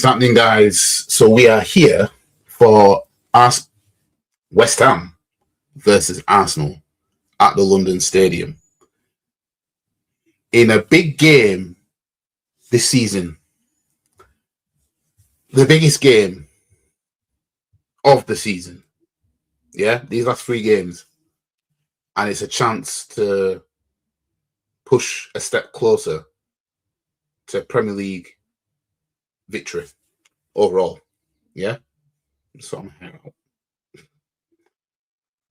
Happening, guys. So we are here for West Ham versus Arsenal at the London Stadium in a big game this season. The biggest game of the season. Yeah, these last 3 games. And it's a chance to push a step closer to Premier League victory overall. Yeah. So I'm hanging out.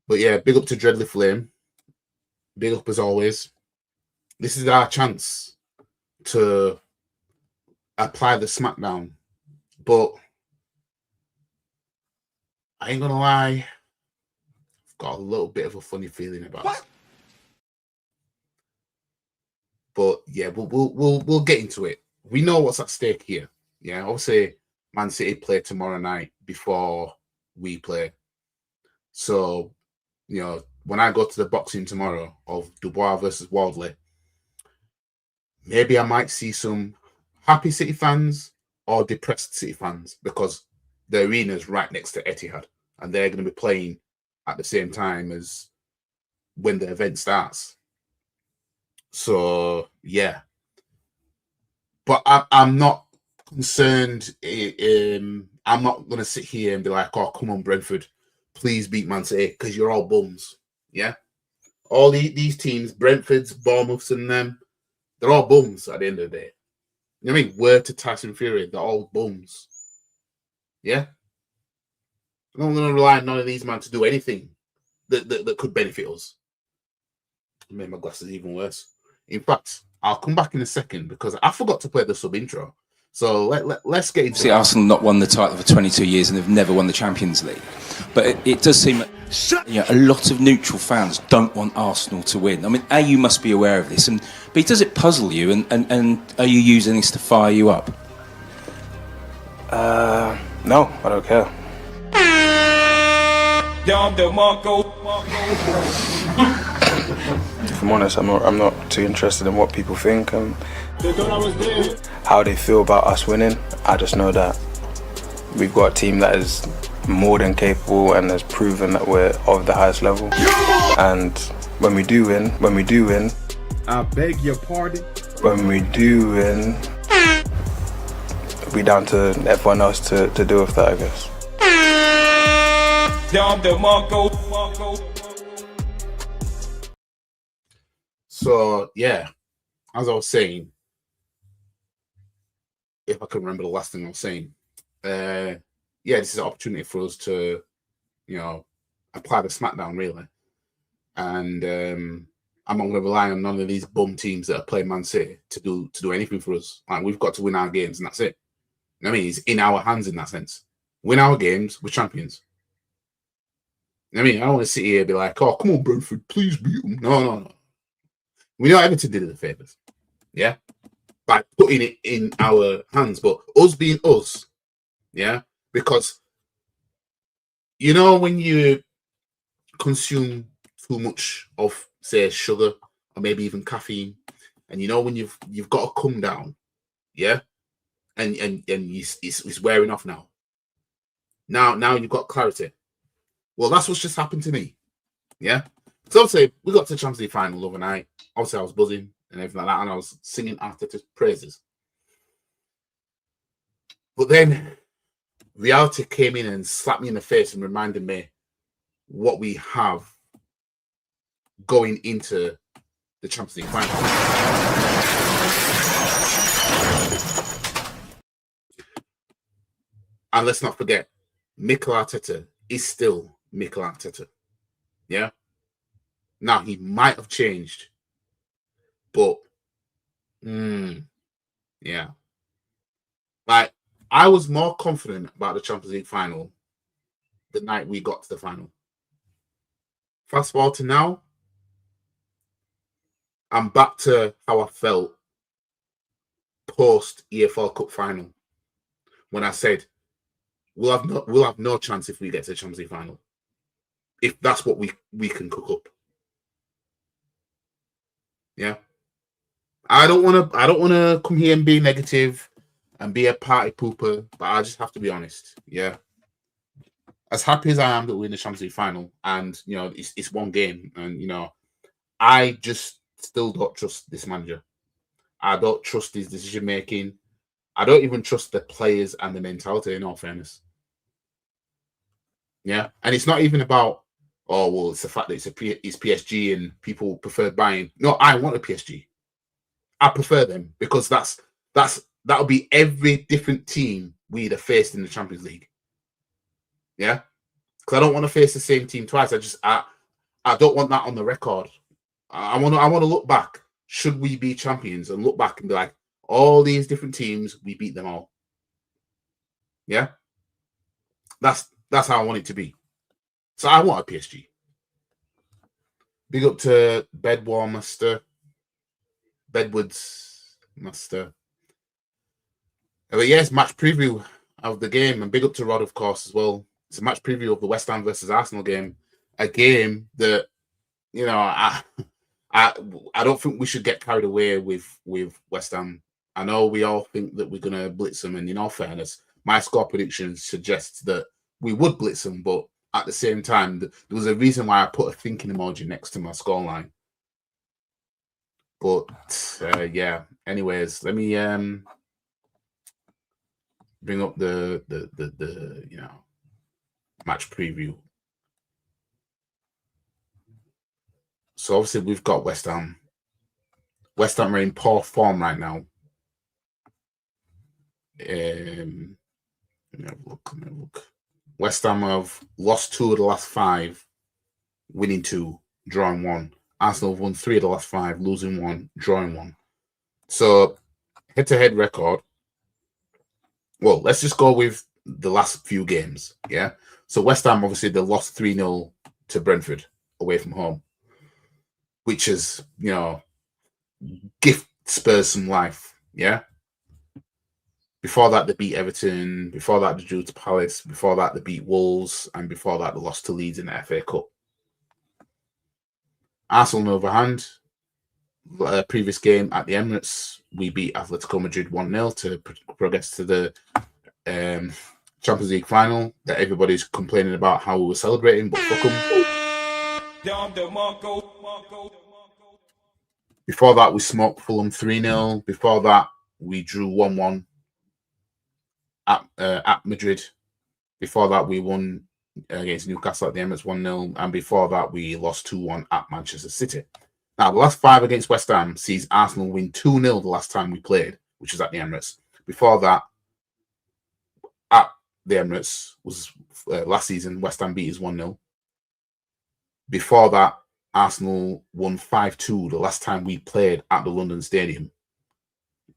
But yeah, big up to Dreadly Flame. Big up as always. This is our chance to apply the smackdown. But I ain't gonna lie, I've got a little bit of a funny feeling about it. But yeah, we'll get into it. We know what's at stake here. Yeah, obviously Man City play tomorrow night before we play. So, you know, when I go to the boxing tomorrow of Dubois versus Wardley, maybe I might see some happy City fans or depressed City fans because the arena's right next to Etihad and they're going to be playing at the same time as when the event starts. So, yeah. But I'm not concerned. I'm not going to sit here and be like, oh, come on, Brentford, please beat Man City because you're all bums. Yeah? All these teams, Brentford's, Bournemouth's and them, they're all bums at the end of the day. You know what I mean? Word to Tyson Fury, they're all bums. Yeah? I'm not going to rely on none of these men to do anything that could benefit us. It made my glasses even worse. In fact, I'll come back in a second because I forgot to play the sub intro. So let's get into it. Arsenal not won the title for 22 years and they've never won the Champions League. But it does seem that a lot of neutral fans don't want Arsenal to win. I mean, A, you must be aware of this, and B, does it puzzle you, and are you using this to fire you up? No, I don't care. If I'm honest, I'm not too interested in what people think and how they feel about us winning. I just know that we've got a team that is more than capable and has proven that we're of the highest level. And when we do win, I beg your pardon? When we do win, we down to everyone else to deal with that, I guess. So, yeah, as I was saying, if I can remember the last thing I was saying, this is an opportunity for us to, you know, apply the smackdown, really. And I'm not going to rely on none of these bum teams that are playing Man City to do anything for us. Like, we've got to win our games, and that's it. You know what I mean? It's in our hands in that sense. Win our games, we're champions. You know what I mean? I don't want to sit here and be like, oh, come on, Brentford, please beat them. No. We know Everton did it the favours. Yeah? By putting it in our hands. But us being us, yeah? Because, you know, when you consume too much of, say, sugar or maybe even caffeine, and you know when you've got to come down, yeah? And it's wearing off now. Now you've got clarity. Well, that's what's just happened to me. Yeah? So obviously, we got to the Champions League final overnight. Obviously, I was buzzing and everything like that, and I was singing Arteta's praises. But then reality came in and slapped me in the face and reminded me what we have going into the Champions League final. And let's not forget, Mikel Arteta is still Mikel Arteta. Yeah? Now, he might have changed, but, yeah. Like, I was more confident about the Champions League final the night we got to the final. Fast forward to now, I'm back to how I felt post EFL Cup final when I said, we'll have no chance if we get to the Champions League final. If that's what we can cook up. Yeah. I don't want to come here and be negative and be a party pooper, but I just have to be honest. Yeah. As happy as I am that we're in the Champions League final, and you know, it's one game, and you know, I just still don't trust this manager. I don't trust his decision making. I don't even trust the players and the mentality, in all fairness. Yeah. And it's not even about, oh, well, it's the fact that it's PSG and people prefer buying. No, I want a PSG. I prefer them because that'll be every different team we'd have faced in the Champions League. Yeah. Because I don't want to face the same team twice. I don't want that on the record. I want to look back. Should we be champions, and look back and be like, all these different teams, we beat them all. Yeah. That's how I want it to be. So I want a PSG. Big up to Bedwars Master. But yes, match preview of the game, and big up to Rod, of course, as well. It's a match preview of the West Ham versus Arsenal game, a game that, you know, I don't think we should get carried away with West Ham. I know we all think that we're gonna blitz them, and in all fairness, my score prediction suggests that we would blitz them, but at the same time, there was a reason why I put a thinking emoji next to my scoreline. But yeah. Anyways, let me bring up the you know, match preview. So obviously we've got West Ham. West Ham are in poor form right now. Let me have a look. West Ham have lost 2 of the last 5, winning 2, drawing 1. Arsenal have won 3 of the last 5, losing 1, drawing 1. So head-to-head record. Well, let's just go with the last few games. Yeah. So West Ham, obviously, they lost 3-0 to Brentford away from home, which is, you know, gift Spurs some life. Yeah. Before that, they beat Everton. Before that, they drew to Palace. Before that, they beat Wolves. And before that, they lost to Leeds in the FA Cup. Arsenal, on the other hand, previous game at the Emirates, we beat Atletico Madrid 1-0 to progress to the Champions League final that everybody's complaining about how we were celebrating, but fuck them. Before that, we smoked Fulham 3-0. Before that, we drew 1-1 at Madrid. Before that, we won against Newcastle at the Emirates 1-0. And before that, we lost 2-1 at Manchester City. Now, the last 5 against West Ham sees Arsenal win 2-0 the last time we played, which was at the Emirates. Before that, at the Emirates was last season, West Ham beat us 1-0. Before that, Arsenal won 5-2 the last time we played at the London Stadium,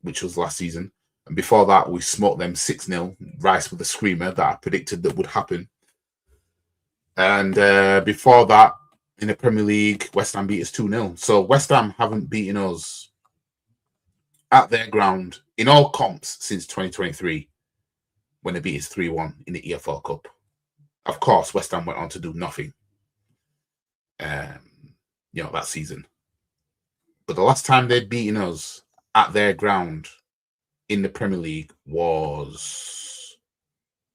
which was last season. And before that, we smoked them 6-0. Rice with a screamer that I predicted that would happen. And before that, in the Premier League, West Ham beat us 2-0. So West Ham haven't beaten us at their ground in all comps since 2023, when they beat us 3-1 in the EFL Cup. Of course, West Ham went on to do nothing, you know, that season. But the last time they'd beaten us at their ground in the Premier League was,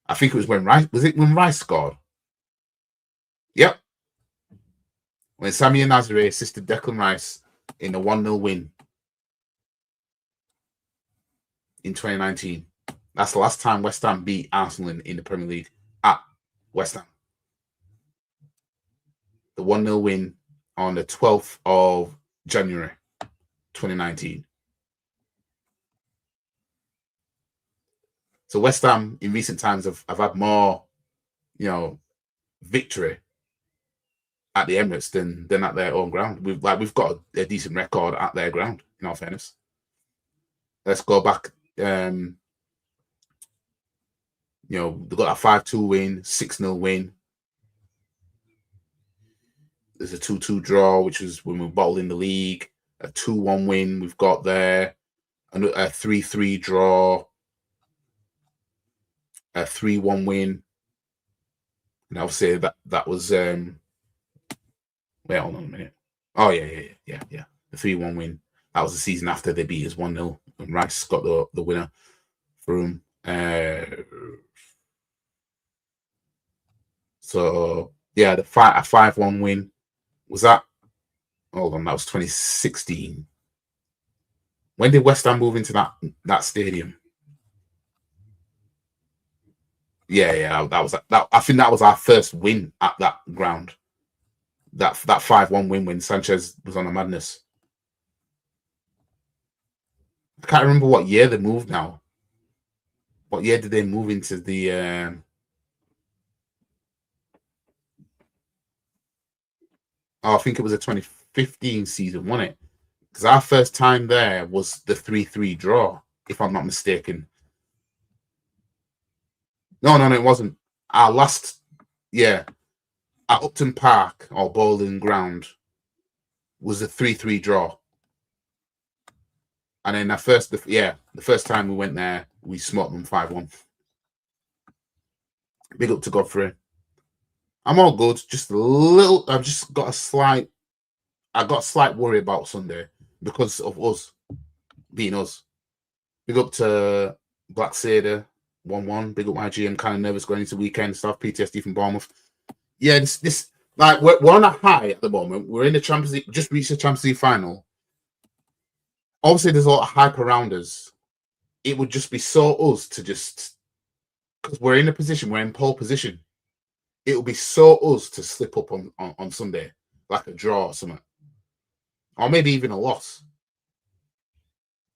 I think it was when Rice scored? Yep. When Samir Nasri assisted Declan Rice in the 1-0 win in 2019. That's the last time West Ham beat Arsenal in the Premier League at West Ham. The 1-0 win on the 12th of January 2019. So West Ham in recent times have had more, you know, victory at the Emirates than at their own ground. We've got a decent record at their ground, in all fairness. Let's go back. You know, they've got a 5-2 win, 6-0 win. There's a 2-2 draw, which was when we bottled in the league. A 2-1 win we've got there. A 3-3 draw. A 3-1 win. And I'll say that was wait, hold on a minute. Oh yeah. The 3-1 win. That was the season after they beat us 1-0 and Rice got the winner. From so yeah, a 5-1 win. Was that? Hold on, that was 2016. When did West Ham move into that stadium? Yeah, that was that. I think that was our first win at that ground. That 5-1 win when Sanchez was on a madness. I can't remember what year they moved now. What year did they move into the? I think it was a 2015 season, wasn't it? Because our first time there was the 3-3 draw, if I'm not mistaken. No, it wasn't. Our last, yeah, at Upton Park or Bowling Ground was a 3-3 draw. And then the first time we went there, we smoked them 5-1. Big up to Godfrey. I'm all good. Just a little. I got a slight worry about Sunday because of us being us. Big up to Black Sader 1-1. Big up YG. I'm kind of nervous going into weekend stuff. PTSD from Bournemouth. Yeah, this like we're on a high at the moment. We're in the Champions League. Just reached the Champions League final. Obviously, there's a lot of hype around us. It would just be so us to just because we're in a position. We're in pole position. It would be so us to slip up on Sunday, like a draw or something, or maybe even a loss.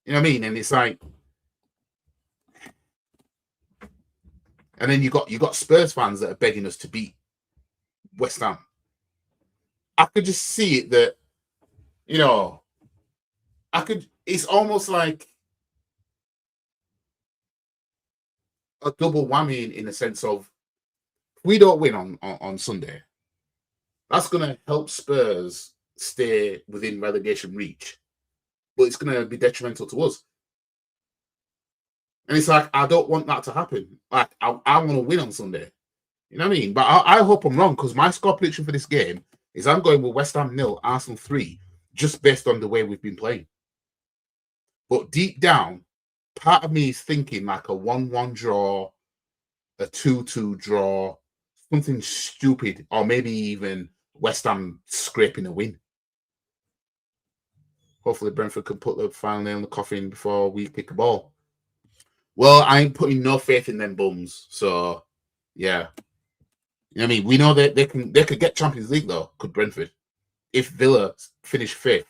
You know what I mean? And it's like, and then you got Spurs fans that are begging us to beat West Ham. I could just see it that, you know, it's almost like a double whammy in the sense of if we don't win on Sunday, that's going to help Spurs stay within relegation reach, but it's going to be detrimental to us. And it's like, I don't want that to happen. Like, I want to win on Sunday. You know what I mean? But I hope I'm wrong because my score prediction for this game is I'm going with West Ham 0, Arsenal 3, just based on the way we've been playing. But deep down, part of me is thinking like a 1-1 draw, a 2-2 draw, something stupid, or maybe even West Ham scraping a win. Hopefully Brentford can put the final nail in the coffin before we kick a ball. Well, I ain't putting no faith in them bums. So, yeah. You know what I mean? We know that they could get Champions League, though, could Brentford. If Villa finish 5th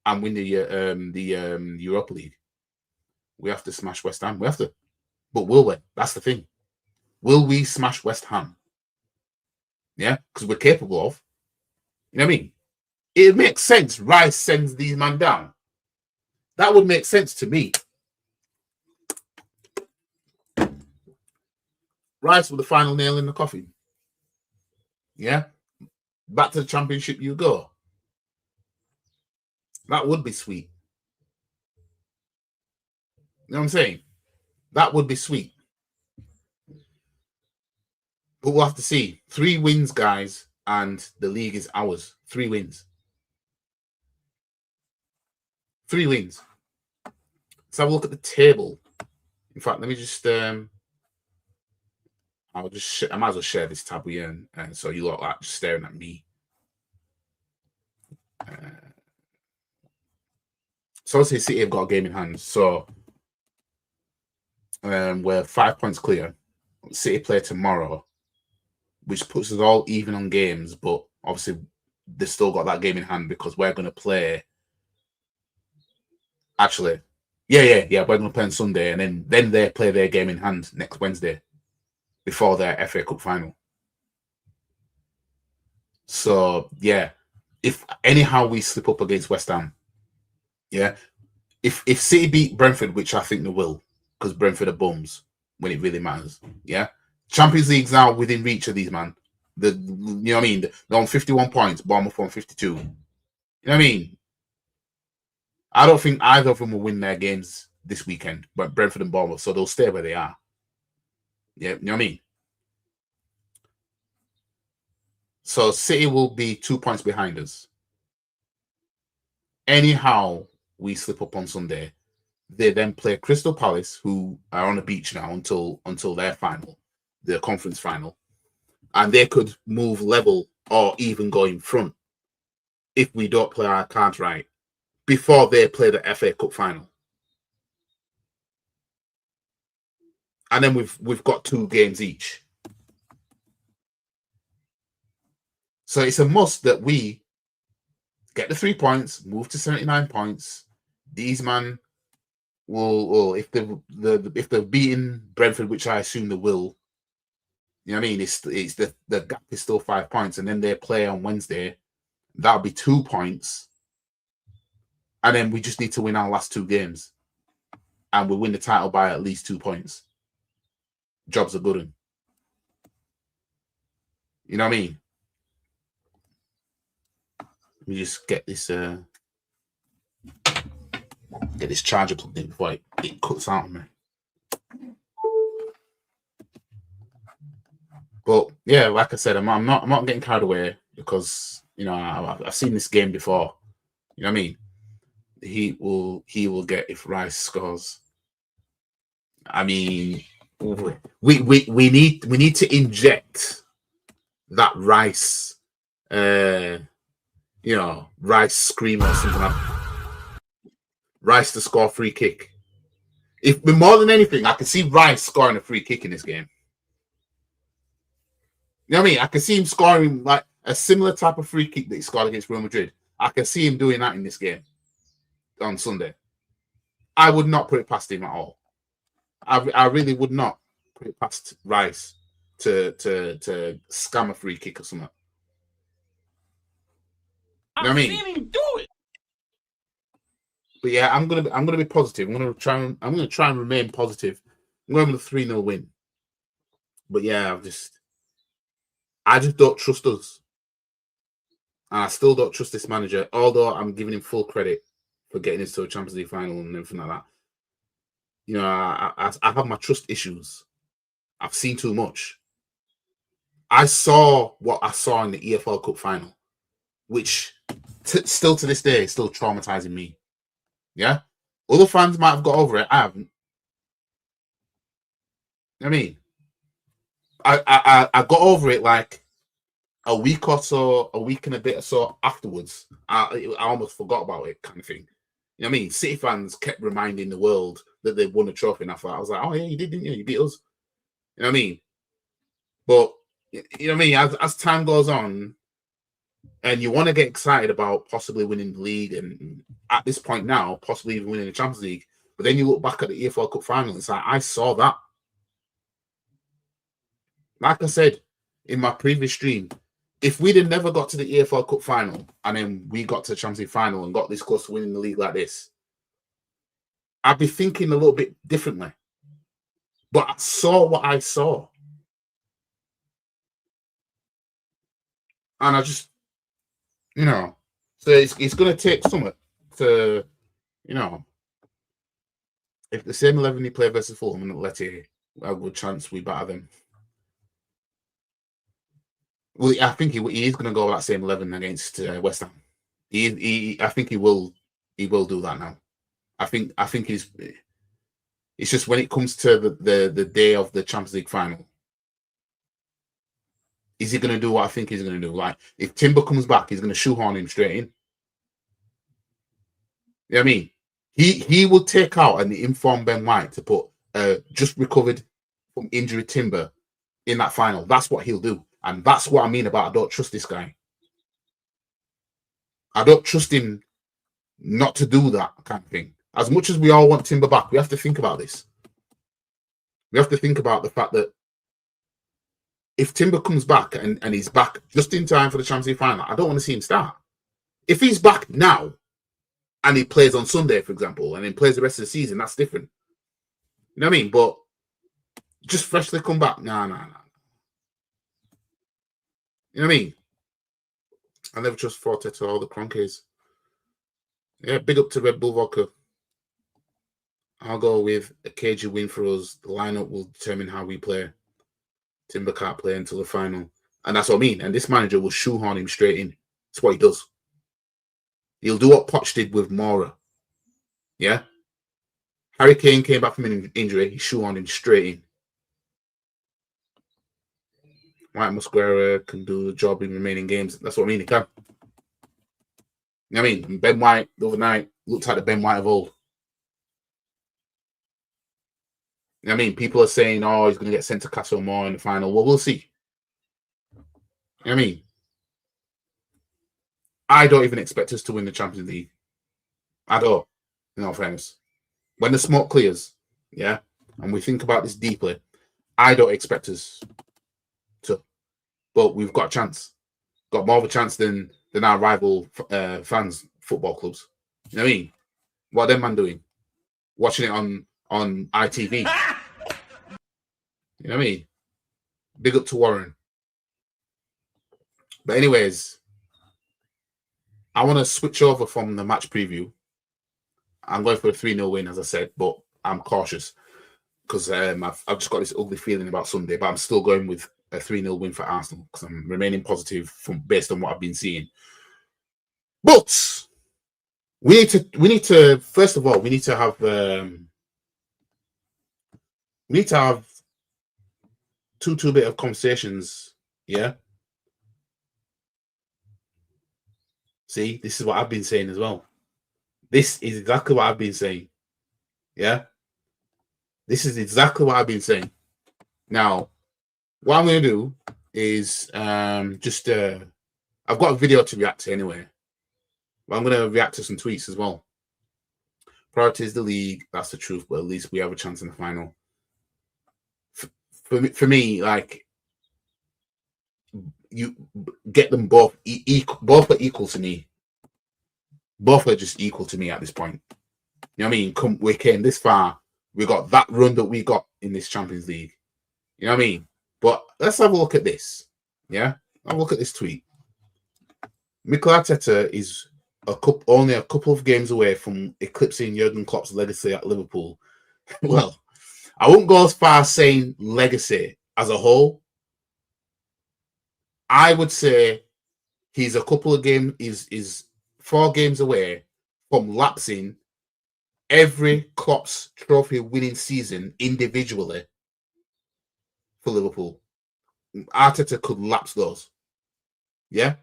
and win the Europa League, we have to smash West Ham. We have to. But will we? That's the thing. Will we smash West Ham? Yeah, because we're capable of. You know what I mean? It makes sense. Rice sends these man down. That would make sense to me. Rice with the final nail in the coffin. Yeah? Back to the Championship you go. That would be sweet. You know what I'm saying? That would be sweet. But we'll have to see. 3 wins, guys, and the league is ours. 3 wins. 3 wins. Let's have a look at the table. In fact, let me just I might as well share this tab with you, and so you lot like just staring at me. So obviously City have got a game in hand. So we're 5 points clear. City play tomorrow, which puts us all even on games, but obviously they've still got that game in hand because we're going to play. Actually, yeah, we're going to play on Sunday, and then they play their game in hand next Wednesday before their FA Cup final. So yeah, if anyhow we slip up against West Ham, yeah, if City beat Brentford, which I think they will, because Brentford are bums when it really matters, yeah. Champions League's now within reach of these man. You know what I mean? They're on 51 points, Bournemouth on 52. You know what I mean? I don't think either of them will win their games this weekend, but Brentford and Bournemouth, so they'll stay where they are. Yeah, you know what I mean? So City will be 2 points behind us. Anyhow, we slip up on Sunday. They then play Crystal Palace, who are on the beach now until their final, their conference final, and they could move level or even go in front if we don't play our cards right before they play the FA Cup final. And then we've got 2 games each. So it's a must that we get the 3 points, move to 79 points. These man will if they're beating Brentford, which I assume they will. You know what I mean? It's the gap is still 5 points, and then they play on Wednesday. That'll be 2 points, and then we just need to win our last 2 games, and we win the title by at least 2 points. Job's a good one. You know what I mean? Let me just get this charger plugged in before it cuts out on me. But yeah, like I said, I'm not getting carried away because I've seen this game before. You know what I mean? He will get if Rice scores. I mean, we need to inject that Rice, Rice scream or something like Rice to score free kick. If more than anything, I can see Rice scoring a free kick in this game. You know what I mean? I can see him scoring like a similar type of free kick that he scored against Real Madrid. I can see him doing that in this game on Sunday. I would not put it past him at all. I really would not put it past Rice to scam a free kick or something. You know what I mean? I've seen him do it. But yeah, I'm gonna be positive. I'm gonna try and remain positive. I'm going with a 3-0 win. But yeah, I just don't trust us. And I still don't trust this manager, although I'm giving him full credit for getting us to a Champions League final and everything like that. You know, I have my trust issues. I've seen too much. I saw what I saw in the EFL Cup final, which still to this day is still traumatizing me. Yeah? Other fans might have got over it. I haven't. I mean, I got over it like a week and a bit or so afterwards. I almost forgot about it, kind of thing. You know what I mean? City fans kept reminding the world that they won a trophy, and I was like, oh yeah, you did, didn't you? You beat us. You know what I mean? But you know what I mean? As time goes on, and you want to get excited about possibly winning the league, and at this point now, possibly even winning the Champions League, but then you look back at the EFL Cup final, and it's like, I saw that. Like I said in my previous stream, if we'd have never got to the EFL Cup final and then we got to the Champions League final and got this close to winning the league like this, I'd be thinking a little bit differently. But I saw what I saw. And I just, so it's going to take something to, if the same 11 you play versus Fulham and let it a good chance we batter them. Well, I think he is going to go with that same 11 against West Ham. I think he will do that now. I think it's just when it comes to the day of the Champions League final, is he going to do what I think he's going to do? Like, if Timber comes back, he's going to shoehorn him straight in. You know what I mean? He will take out and inform Ben White to put just recovered from injury Timber in that final. That's what he'll do. And that's what I mean about I don't trust this guy. I don't trust him not to do that kind of thing. As much as we all want Timber back, we have to think about this. We have to think about the fact that if Timber comes back and he's back just in time for the Champions League final, I don't want to see him start. If he's back now and he plays on Sunday, for example, and then plays the rest of the season, that's different. You know what I mean? But just freshly come back, nah. You know what I mean? I never trust Forte to all the cronkies. Yeah, big up to Red Bull Vodka. I'll go with a cagey win for us. The lineup will determine how we play. Timber can't play until the final. And that's what I mean. And this manager will shoehorn him straight in. That's what he does. He'll do what Poch did with Mora. Yeah? Harry Kane came back from an injury. He shoehorned him straight in. White Musquera can do the job in remaining games. That's what I mean. He can. You know what I mean? Ben White the other night looked like the Ben White of old. You know what I mean? People are saying, oh, he's going to get sent to Castle more in the final. Well, we'll see. You know what I mean? I don't even expect us to win the Champions League. I don't, in all fairness. When the smoke clears, yeah, and we think about this deeply, I don't expect us to. But we've got a chance. Got more of a chance than our rival fans, football clubs. You know what I mean? What are them man doing? Watching it on ITV. You know what I mean? Big up to Warren. But anyways, I want to switch over from the match preview. I'm going for a 3-0 win, as I said, but I'm cautious because I've just got this ugly feeling about Sunday, but I'm still going with a 3-0 win for Arsenal because I'm remaining positive based on what I've been seeing. But we need to first of all, we need to have two bit of conversations, yeah. See, this is what I've been saying as well. This is exactly what I've been saying. Yeah. This is exactly what I've been saying. Now, what I'm going to do is I've got a video to react to anyway. But I'm going to react to some tweets as well. Priority is the league. That's the truth. But at least we have a chance in the final. For me, like, you get them both. Both are equal to me. Both are just equal to me at this point. You know what I mean? We came this far. We got that run that we got in this Champions League. You know what I mean? But let's have a look at this. Yeah? Have a look at this tweet. Mikel Arteta is only a couple of games away from eclipsing Jurgen Klopp's legacy at Liverpool. Well, I won't go as far as saying legacy as a whole. I would say he's a couple of games, is 4 games away from lapsing every Klopp's trophy winning season individually for Liverpool. Arteta could lapse those. Yeah?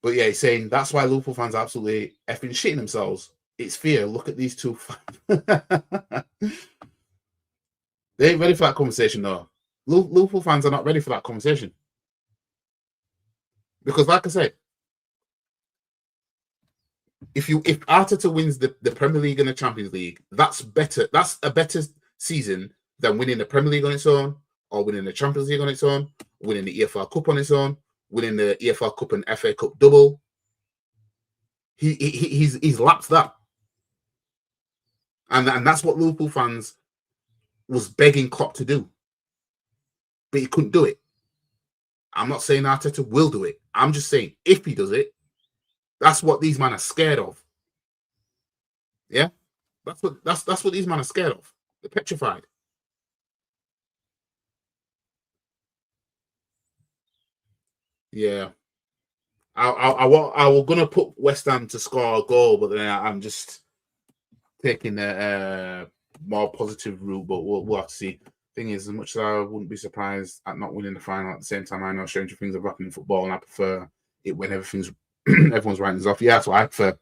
But yeah, he's saying that's why Liverpool fans are absolutely effing shitting themselves. It's fear. Look at these two fans. They ain't ready for that conversation, though. Liverpool fans are not ready for that conversation. Because, like I said, if Arteta wins the Premier League and the Champions League, that's better. That's a better season than winning the Premier League on its own, or winning the Champions League on its own, winning the EFL Cup on its own, winning the EFL Cup and FA Cup double. He's lapsed that, and that's what Liverpool fans was begging Klopp to do, but he couldn't do it. I'm not saying Arteta will do it. I'm just saying if he does it, that's what these men are scared of. Yeah, that's what these men are scared of. They're petrified. Yeah, I was gonna put West Ham to score a goal, but then I'm just taking a more positive route. But we'll have to see. Thing is, as much as I wouldn't be surprised at not winning the final, at the same time, I know stranger things have happened in football, and I prefer it when everyone's writing this off. Yeah, that's what I prefer.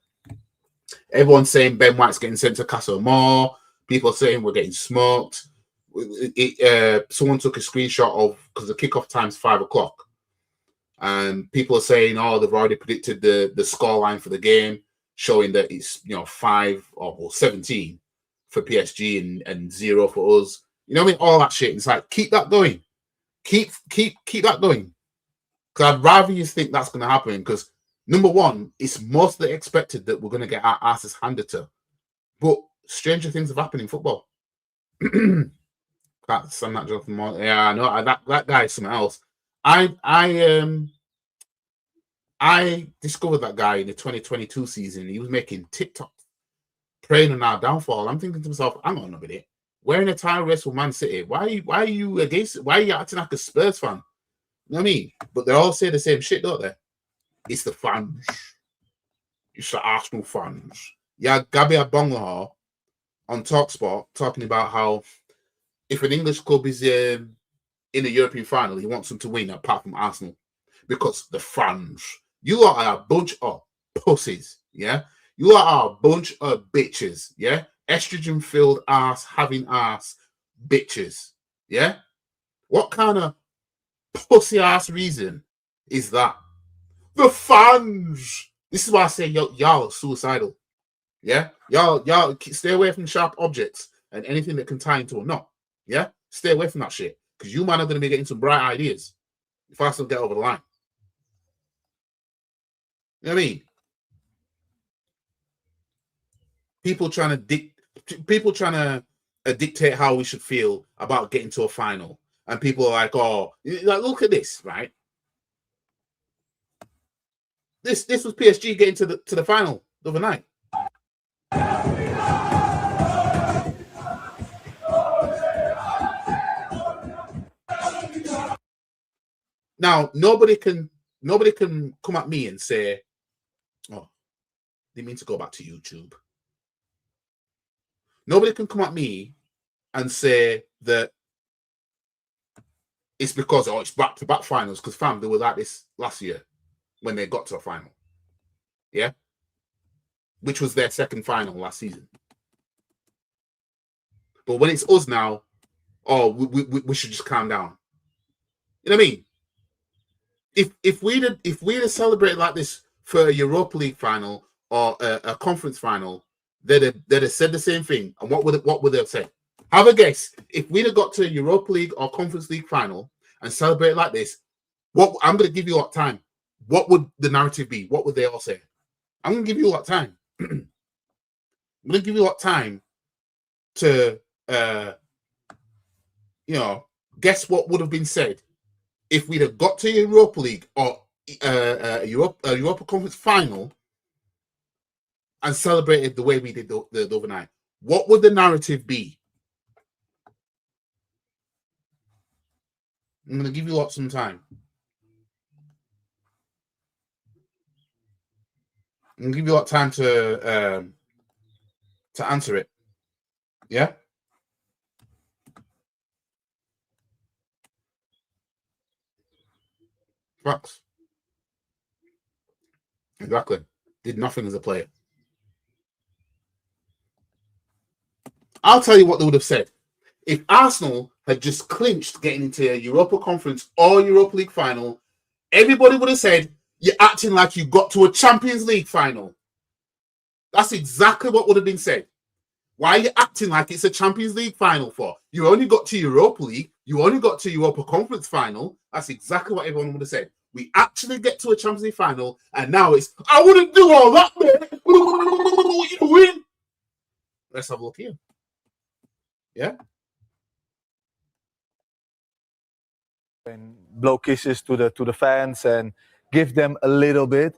Everyone's saying Ben White's getting sent to Castle Moore. People are saying we're getting smoked. Someone took a screenshot of, because the kickoff time's 5:00, and people are saying, oh, they've already predicted the scoreline for the game, showing that it's 5 or 17 for PSG and 0 for us. You know what I mean? All that shit. It's like, keep that going. Keep that going. Because I'd rather you think that's going to happen. Because number one, it's mostly expected that we're going to get our asses handed to. But stranger things have happened in football. Can't stand that Jonathan Moore. Yeah, I know that guy is something else. I discovered that guy in the 2022 season. He was making TikToks preying on our downfall. I'm thinking to myself, hang on a minute. We're in a title race with Man City. Why are you against it? Why are you acting like a Spurs fan? You know what I mean? But they all say the same shit, don't they? It's the fans. It's the Arsenal fans. Yeah, Gabi Agbonlahor on Talksport talking about how if an English club is in a European final, he wants them to win apart from Arsenal because the fans. You lot are a bunch of pussies, yeah? You lot are a bunch of bitches, yeah? Estrogen-filled ass, having ass bitches, yeah? What kind of pussy-ass reason is that? The fans! This is why I say y'all are suicidal, yeah? Y'all stay away from sharp objects and anything that can tie into a knot, yeah? Stay away from that shit because you might are going to be getting some bright ideas if I still get over the line. You know what I mean? People trying to dictate how we should feel about getting to a final, and people are like, "Oh, like, look at this, right? This was PSG getting to the final the other night." Now nobody can come at me and say, "Oh, they mean to go back to YouTube." Nobody can come at me and say that it's because it's back-to-back finals because fam, they were like this last year when they got to a final. Yeah? Which was their second final last season. But when it's us now, we should just calm down. You know what I mean? If we'd have celebrated like this for a Europa League final or a conference final, they'd have said the same thing. And what would they have said? Have a guess. If we'd have got to a Europa League or Conference League final and celebrate like this, what I'm going to give you a lot of time. What would the narrative be? What would they all say? I'm going to give you a lot of time. I'm going to give you a lot of time to, guess what would have been said if we'd have got to Europa League or Europa Conference final and celebrated the way we did the other night. What would the narrative be? I'm going to give you lot some time. I'm going to give you a lot of time to answer it. Yeah? Facts. Exactly. Did nothing as a player. I'll tell you what they would have said. If Arsenal had just clinched getting into a Europa Conference or Europa League final, everybody would have said, you're acting like you got to a Champions League final. That's exactly what would have been said. Why are you acting like it's a Champions League final for? You only got to Europa League. You only got to Europa Conference final. That's exactly what everyone would have said. We actually get to a Champions League final, and now it's, I wouldn't do all that, man. What you doing? Let's have a look here. Yeah? And blow kisses to the fans and give them a little bit.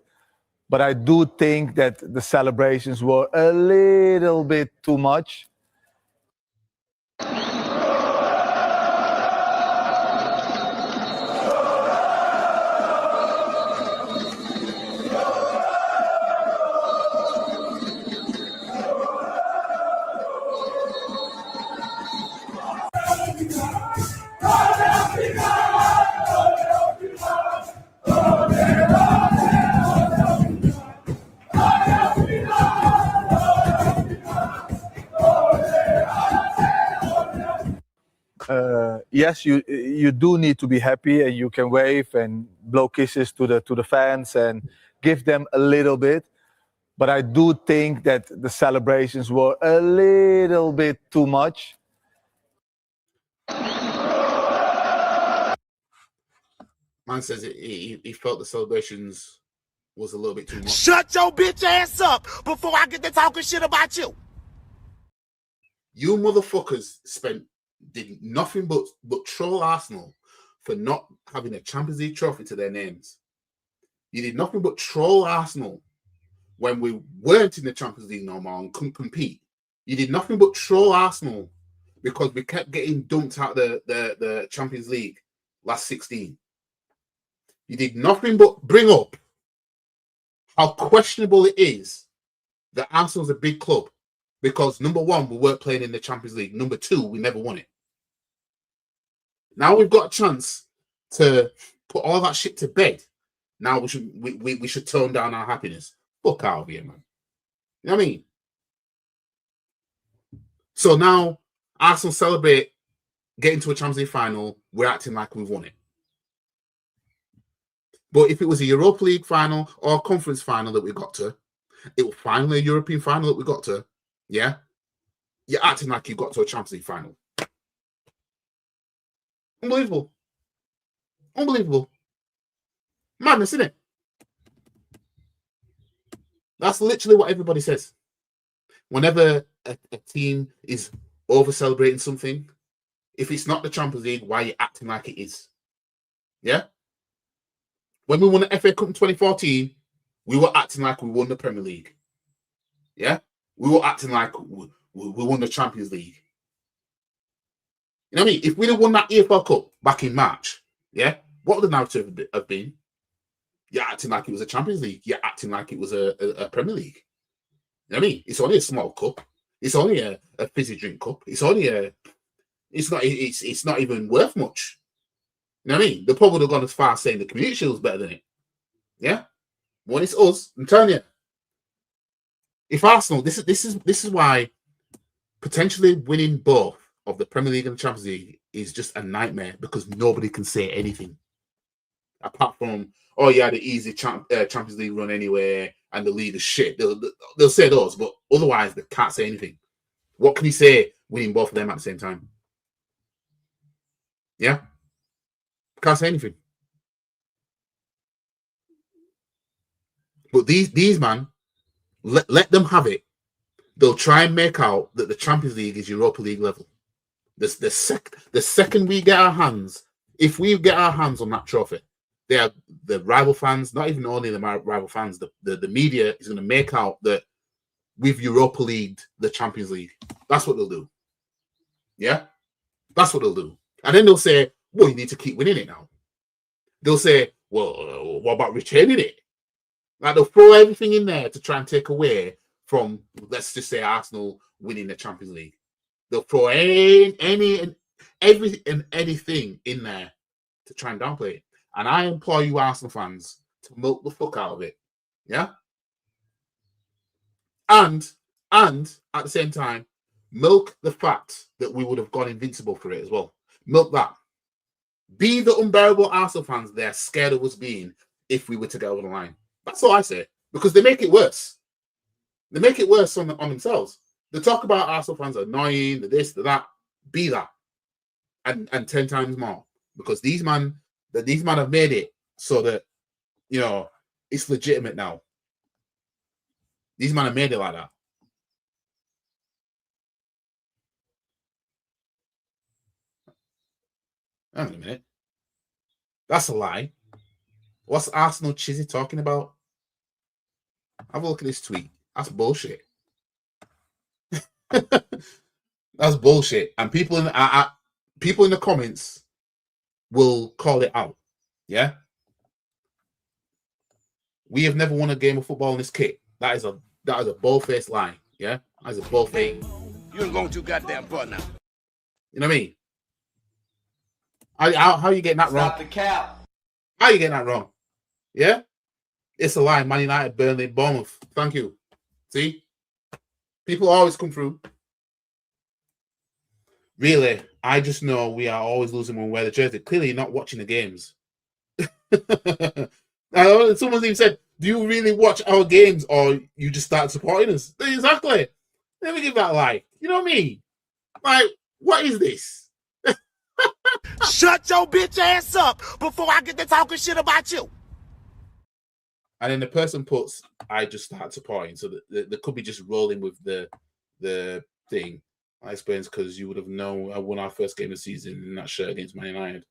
But I do think that the celebrations were a little bit too much. Yes, you do need to be happy, and you can wave and blow kisses to the fans and give them a little bit. But I do think that the celebrations were a little bit too much. Man says he felt the celebrations was a little bit too much. Shut your bitch ass up before I get to talking shit about you. You motherfuckers did nothing but troll Arsenal for not having a Champions League trophy to their names. You did nothing but troll Arsenal when we weren't in the Champions League no more and couldn't compete. You did nothing but troll Arsenal because we kept getting dumped out the Champions League last 16. You did nothing but bring up how questionable it is that Arsenal's a big club Because number one, we weren't playing in the Champions League. Number two, we never won it. Now we've got a chance to put all that shit to bed. Now we should tone down our happiness. Fuck out of here, man. You know what I mean? So now Arsenal celebrate getting to a Champions League final. We're acting like we've won it. But if it was a Europa League final or a conference final that we got to, it was finally a European final that we got to, yeah, you're acting like you got to a Champions League final. Unbelievable. Unbelievable. Madness, isn't it? That's literally what everybody says. Whenever a team is over-celebrating something, if it's not the Champions League, why are you acting like it is? Yeah? When we won the FA Cup in 2014, we were acting like we won the Premier League. Yeah? We were acting like we won the Champions League. You know what I mean? If we'd have won that EFL Cup back in March, yeah, what would the narrative have been? You're acting like it was a Champions League. You're acting like it was a Premier League. You know what I mean? It's only a small cup. It's only a fizzy drink cup. It's not even worth much. You know what I mean? They probably would have gone as far as saying the Community Shield's better than it. Yeah? When it's us, I'm telling you. If Arsenal, this is why potentially winning both of the Premier League and the Champions League is just a nightmare, because nobody can say anything. Apart from, oh yeah, the easy Champions League run anyway, and the league is shit. They'll say those, but otherwise they can't say anything. What can you say winning both of them at the same time? Yeah? Can't say anything. But these man, let them have it. They'll try and make out that the Champions League is Europa League level. The second we get our hands, if we get our hands on that trophy, they are the rival fans, not even only the rival fans, the media is going to make out that we've Europa Leagued the Champions League. That's what they'll do. Yeah? That's what they'll do. And then they'll say, well, you need to keep winning it now. They'll say, well, what about retaining it? Like, they'll throw everything in there to try and take away from, let's just say, Arsenal winning the Champions League. They'll throw everything and anything in there to try and downplay it. And I implore you, Arsenal fans, to milk the fuck out of it. Yeah? And at the same time, milk the fact that we would have gone invincible for it as well. Milk that. Be the unbearable Arsenal fans they're scared of us being if we were to get over the line. That's all I say. Because they make it worse. They make it worse on themselves. They talk about Arsenal fans are annoying, the this, the that. Be that. And 10 times more. Because these man have made it so that, you know, it's legitimate now. These men have made it like that. Hang on a minute. That's a lie. What's Arsenal Chizzy talking about? Have a look at this tweet. That's bullshit. That's bullshit. And people in the comments will call it out. Yeah? We have never won a game of football in this kit. That is a bold-faced lie. Yeah? That is a bold-faced. You ain't going too goddamn far now. You know what I mean? How are you getting that wrong? Stop the cap. How are you getting that wrong? Yeah? It's a lie. Man United, Burnley, Bournemouth. Thank you. See? People always come through. Really, I just know we are always losing when we wear the jersey. Clearly, you're not watching the games. Someone even said, do you really watch our games or you just start supporting us? Exactly. Let me give that a like. You know what I mean? Like, what is this? Shut your bitch ass up before I get to talking shit about you. And then the person puts, I just start supporting. So they could be just rolling with the thing. I suppose because you would have known I won our first game of the season in that shirt against Man United.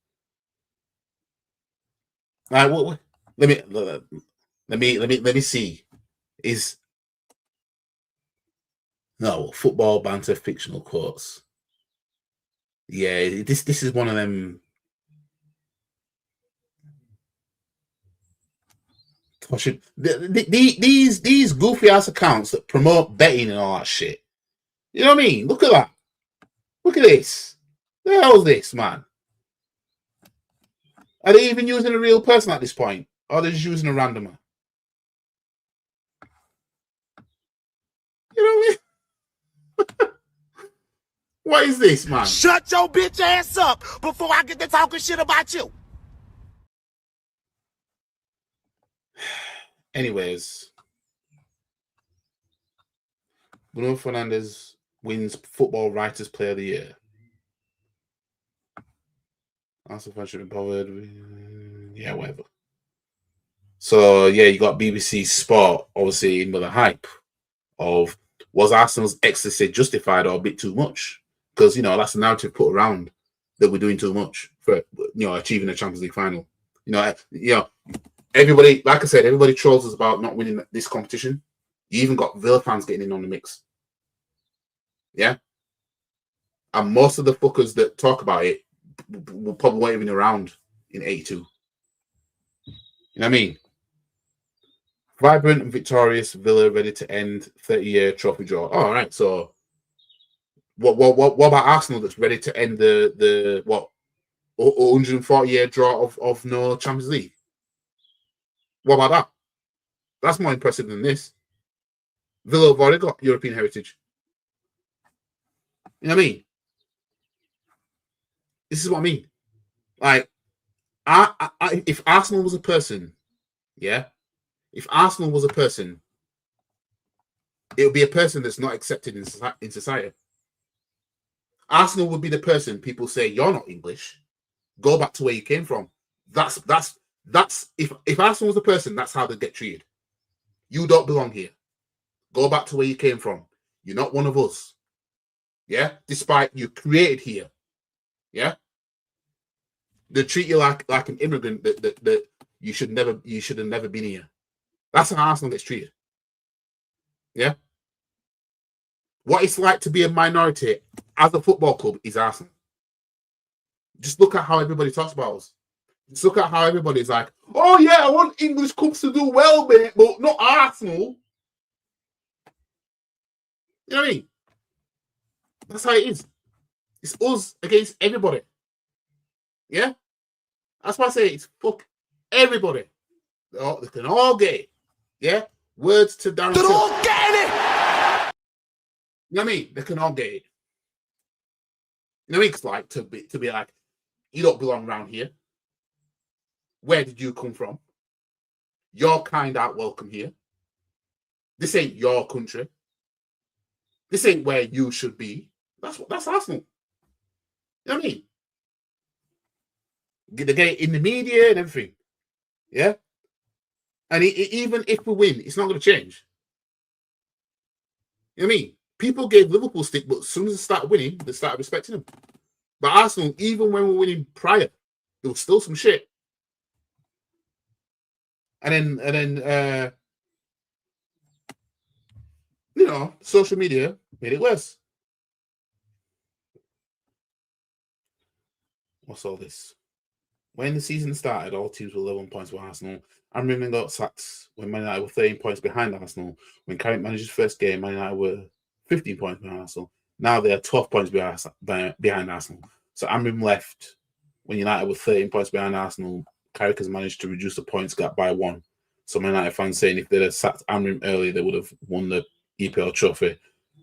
All right, let me see. Is no football banter fictional quotes. Yeah, this is one of them. Gosh, these goofy ass accounts that promote betting and all that shit. You know what I mean? Look at that. Look at this. The hell's this, man? Are they even using a real person at this point? Or are they just using a randomer? You know what I mean? What is this, man? Shut your bitch ass up before I get to talking shit about you. Anyways, Bruno Fernandes wins Football Writers Player of the Year. Arsenal fans should be bothered. Yeah, whatever. So, yeah, you got BBC Sport, obviously, in with a hype of was Arsenal's ecstasy justified or a bit too much? Because, you know, that's the narrative put around that we're doing too much for, you know, achieving a Champions League final. You know, everybody, like I said, everybody trolls us about not winning this competition. You even got Villa fans getting in on the mix. Yeah? And most of the fuckers that talk about it will probably weren't even around in 82. You know what I mean? Vibrant and victorious Villa ready to end 30-year trophy draw. All right, so what about Arsenal that's ready to end the 140-year draw of no Champions League? What about that? That's more impressive than this. Villa have already got European heritage. You know what I mean? This is what I mean. Like, if Arsenal was a person, yeah, if Arsenal was a person, it would be a person that's not accepted in society. Arsenal would be the person people say, you're not English. Go back to where you came from. That's if Arsenal was a person, that's how they get treated. You don't belong here. Go back to where you came from. You're not one of us. Yeah? Despite you created here. Yeah? They treat you like an immigrant that you should have never been here. That's how Arsenal gets treated. Yeah? What it's like to be a minority as a football club is Arsenal. Just look at how everybody talks about us. Just look at how everybody's like, oh yeah, I want English clubs to do well, mate, but not Arsenal. You know what I mean? That's how it is. It's us against everybody. Yeah? That's why I say it's fuck everybody. They can all get it. Yeah? Words to Darren. They all get it! You know what I mean? They can all get it. You know what I mean? It's like to be like, you don't belong around here. Where did you come from? Your kind aren't welcome here. This ain't your country. This ain't where you should be. That's Arsenal. You know what I mean? They get it in the media and everything. Yeah? And even if we win, it's not going to change. You know what I mean? People gave Liverpool stick, but as soon as they started winning, they started respecting them. But Arsenal, even when we were winning prior, there was still some shit. And then you know, social media made it worse. What's all this? When the season started, all teams were 11 points with Arsenal. Amrin got sacked when Man United were 13 points behind Arsenal. When Carrick managed his first game, Man United were 15 points behind Arsenal. Now they are 12 points behind Arsenal. So Amrin left when United were 13 points behind Arsenal. Carrick has managed to reduce the points gap by 1. So Man United fans saying if they'd have sacked Amrin early, they would have won the EPL trophy.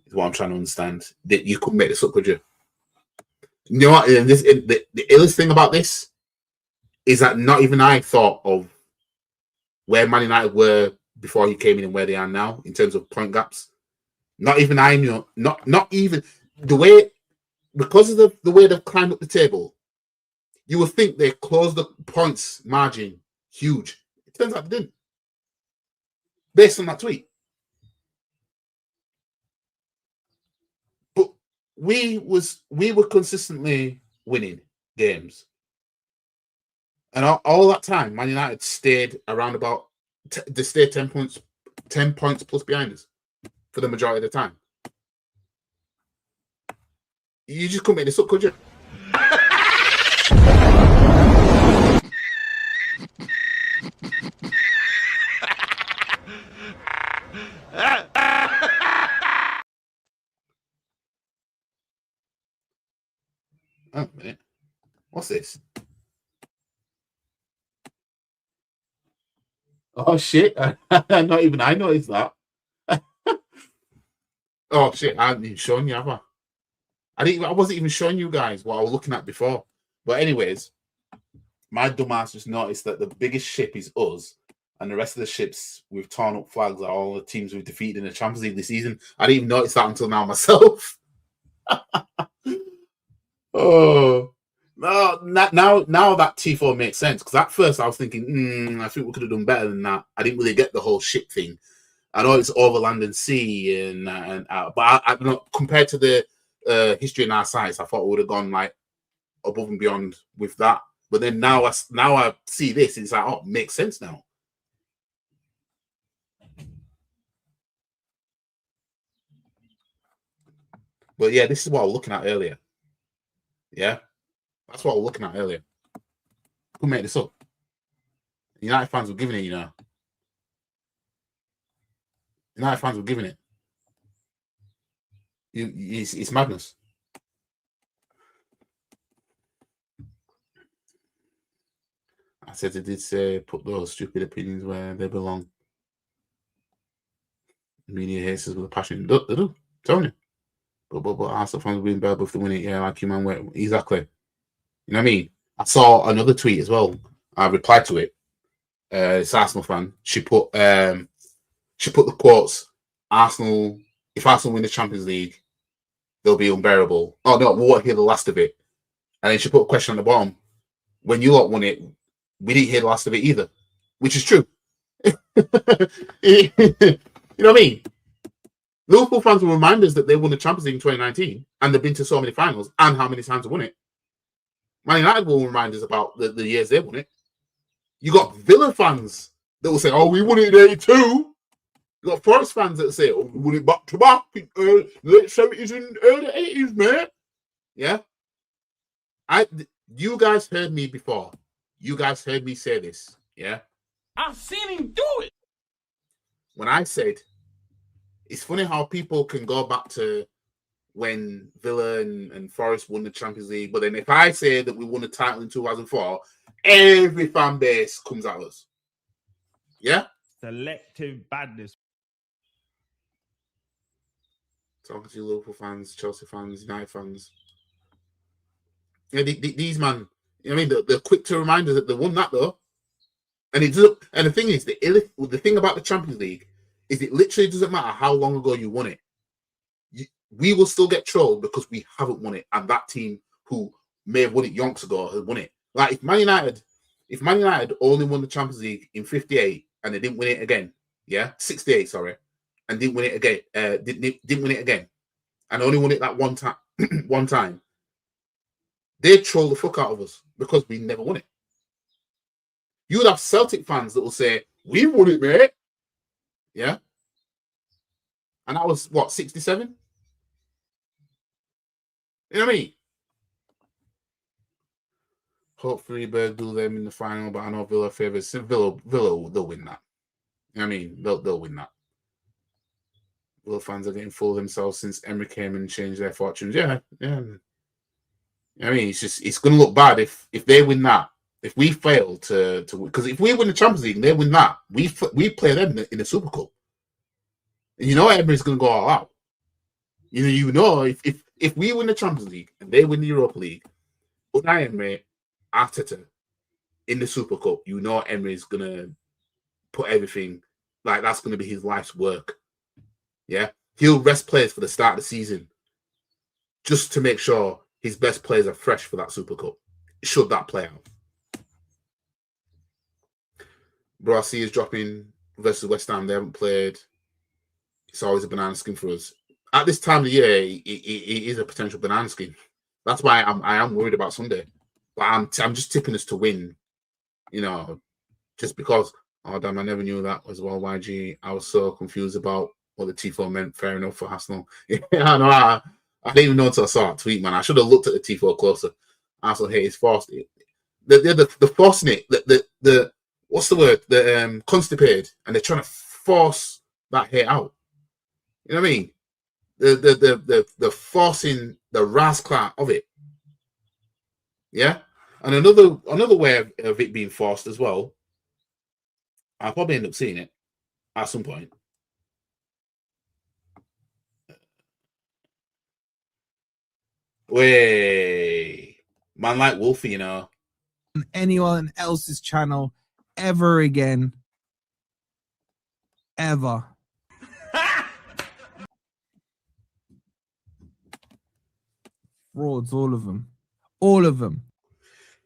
Is what I'm trying to understand. That you couldn't make this up, could you? You know what? The illest thing about this is that not even I thought of where Man United were before he came in and where they are now in terms of point gaps. Not even I knew. Not even the way, because of the way they've climbed up the table. You would think they closed the points margin huge. It turns out they didn't. Based on that tweet. But we were consistently winning games. And all that time, Man United stayed around about, they stayed 10 points plus behind us for the majority of the time. You just couldn't make this up, could you? Oh, a minute. What's this? Oh shit! Not even I noticed that. Oh shit! I haven't even shown you, have I? I wasn't even showing you guys what I was looking at before. But anyways, my dumbass just noticed that the biggest ship is us, and the rest of the ships with torn up flags are all the teams we've defeated in the Champions League this season. I didn't even notice that until now myself. Oh. No, now that T4 makes sense, because at first I was thinking, I think we could have done better than that. I didn't really get the whole ship thing. I know it's over land and sea, but I don't know, compared to the history in our sites, I thought we would have gone like above and beyond with that. But then now I see this, it's like, oh, it makes sense now. But yeah, this is what I was looking at earlier. Yeah. That's what I was looking at earlier. Who made this up? United fans were giving it, you know. United fans were giving it. It's madness. I said they did say put those stupid opinions where they belong. Media hates us with a passion. They do. Telling you. But Arsenal fans will be in bed with the win it. Yeah, like you man. Exactly. You know what I mean? I saw another tweet as well. I replied to it. It's Arsenal fan. She put the quotes. Arsenal. If Arsenal win the Champions League, they'll be unbearable. Oh no, we won't hear the last of it. And then she put a question on the bottom. When you lot won it, we didn't hear the last of it either, which is true. You know what I mean? Liverpool fans will remind us that they won the Champions League in 2019 and they've been to so many finals and how many times they won it. Man United will remind us about the years they won it. You got Villa fans that will say, oh, we won it in 82. You got Forest fans that say, oh, we won it back to back in late 70s and early 80s, mate. Yeah? You guys heard me before. You guys heard me say this. Yeah? I've seen him do it. When I said, it's funny how people can go back to when Villa and Forest won the Champions League, but then if I say that we won the title in 2004, every fan base comes at us. Yeah? Selective badness. Talking to you Liverpool fans, Chelsea fans, United fans. Yeah, these man, you know what I mean? They're quick to remind us that they won that though. And the thing is, the thing about the Champions League is it literally doesn't matter how long ago you won it. We will still get trolled because we haven't won it, and that team who may have won it yonks ago has won it. Like if Man United only won the Champions League in 58 and they didn't win it again, 68, sorry, and didn't win it again, didn't win it again, and only won it that one time, they'd troll the fuck out of us because we never won it. You would have Celtic fans that will say, we won it, mate. Yeah. And that was, what, 67? You know what I mean? Hopefully, Bird do them in the final, but I know Villa favours. Villa, they'll win that. You know what I mean? They'll win that. Villa fans are getting full of themselves since Emery came and changed their fortunes. Yeah. You know what I mean? It's going to look bad if they win that. If we fail to because if we win the Champions League and they win that, we play them in the Super Cup. And you know Emery's going to go all out. You know if we win the Champions League and they win the Europa League, Unai Emery, Arteta in the Super Cup, you know Emery's going to put everything, like that's going to be his life's work. Yeah? He'll rest players for the start of the season just to make sure his best players are fresh for that Super Cup, should that play out. Bro, I see is dropping versus West Ham. They haven't played. It's always a banana skin for us. At this time of the year, it is a potential banana skin. That's why I am worried about Sunday. But I'm just tipping us to win, you know, just because. Oh, damn, I never knew that as well, YG. I was so confused about what the T4 meant. Fair enough for Arsenal. Yeah, I know. I didn't even know until I saw that tweet, man. I should have looked at the T4 closer. Arsenal hate is forced. The forcing it, the what's the word? The constipated, and they're trying to force that hate out. You know what I mean? The forcing the rascal of it. Yeah, and another way of it being forced as well. I'll probably end up seeing it at some point. Way, man, like Wolfie, you know. On anyone else's channel ever again. Ever. Frauds, all of them. All of them.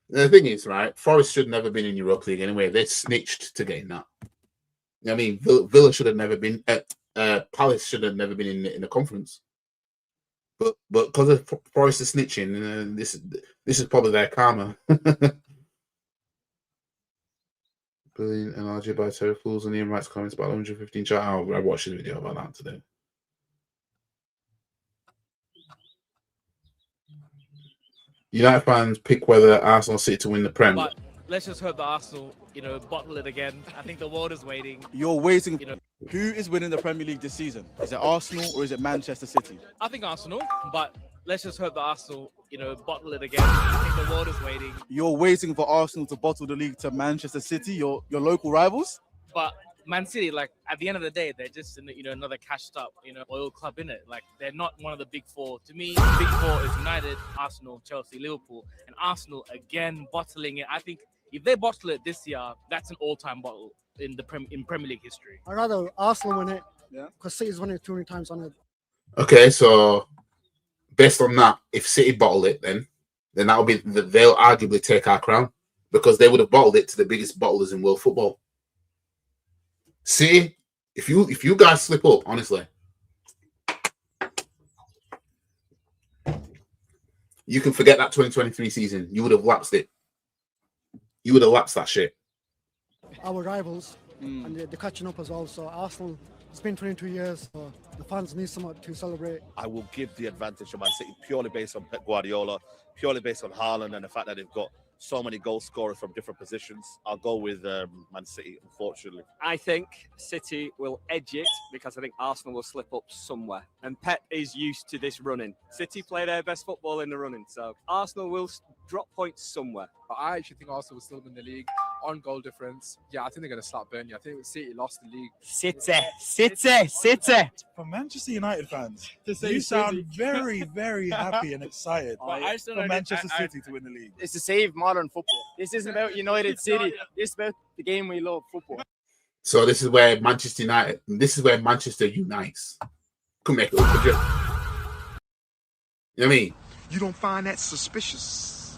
The thing is, right, Forest should never been in Europa League anyway. They snitched to getting that. I mean, Villa should have never been. Palace should have never been in the conference. But because of Forest is snitching, this is probably their karma. Brilliant analogy by Terry Fools and Ian Wright's comments about 115 chat. I watched a video about that today. United fans pick whether Arsenal City to win the Prem. But let's just hope that Arsenal, bottle it again. I think the world is waiting. You're waiting. Who is winning the Premier League this season? Is it Arsenal or is it Manchester City? I think Arsenal, but let's just hope that Arsenal, bottle it again. I think the world is waiting. You're waiting for Arsenal to bottle the league to Manchester City, your local rivals? But Man City, like, at the end of the day, they're just another cashed up, oil club in it. Like, they're not one of the big four. To me, the big four is United, Arsenal, Chelsea, Liverpool, and Arsenal again bottling it. I think if they bottle it this year, that's an all-time bottle in Premier League history. I'd rather Arsenal win it, Yeah, because City's won it too many times on it. Okay, so based on that, if City bottle it, then that'll be they'll arguably take our crown because they would have bottled it to the biggest bottlers in world football. City, if you guys slip up, honestly, you can forget that 2023 season. You would have lapsed it. You would have lapsed that shit. Our rivals, and they're catching up as well. So Arsenal, it's been 22 years, so the fans need something to celebrate. I will give the advantage to Man City purely based on Pep Guardiola, purely based on Haaland and the fact that they've got so many goal scorers from different positions. I'll go with Man City, unfortunately. I think City will edge it because I think Arsenal will slip up somewhere. And Pep is used to this running. City play their best football in the running, so Arsenal will drop points somewhere. But I actually think Arsenal will still win the league on goal difference. Yeah, I think they're going to slap Burnley. I think City lost the league. City. For Manchester United fans, you sound very, very happy and excited for Manchester City to win the league. It's to save modern football. This isn't about United City. This is about the game we love, football. So this is where Manchester unites. Could make it up, could you? You know what I mean? You don't find that suspicious?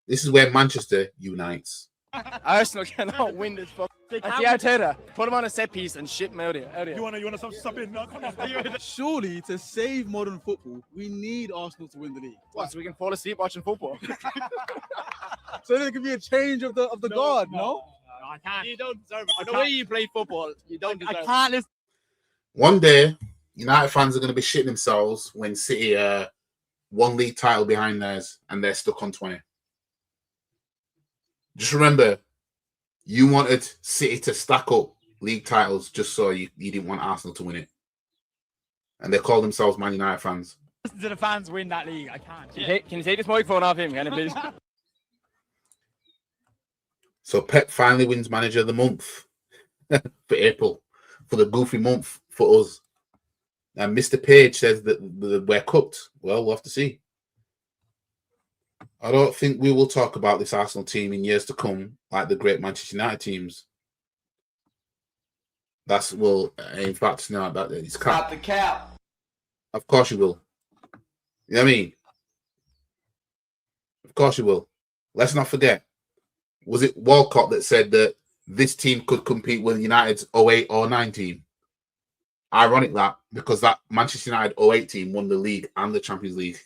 This is where Manchester unites. Arsenal cannot win this fuck. Arteta, put him on a set piece and ship him out here. You want to stop in? No, come on. Surely, to save modern football, we need Arsenal to win the league. What, so we can fall asleep watching football? So there can be a change of the guard, no? I can't. You don't deserve it. The way you play football, you don't deserve it. can't listen. One day, United fans are going to be shitting themselves when City one league title behind theirs and they're stuck on 20. Just remember, you wanted City to stack up league titles just so you didn't want Arsenal to win it. And they call themselves Man United fans. Listen to the fans win that league. I can't. Can you take this microphone off him, can you please? So Pep finally wins Manager of the Month for April, for the goofy month for us. And Mr. Page says that we're cooked. Well, we'll have to see. I don't think we will talk about this Arsenal team in years to come like the great Manchester United teams. In fact, no, that is cap. Stop the cap. Of course you will. You know what I mean? Of course you will. Let's not forget. Was it Walcott that said that this team could compete with United's 08-09 team? Ironic that, because that Manchester United 08 team won the league and the Champions League.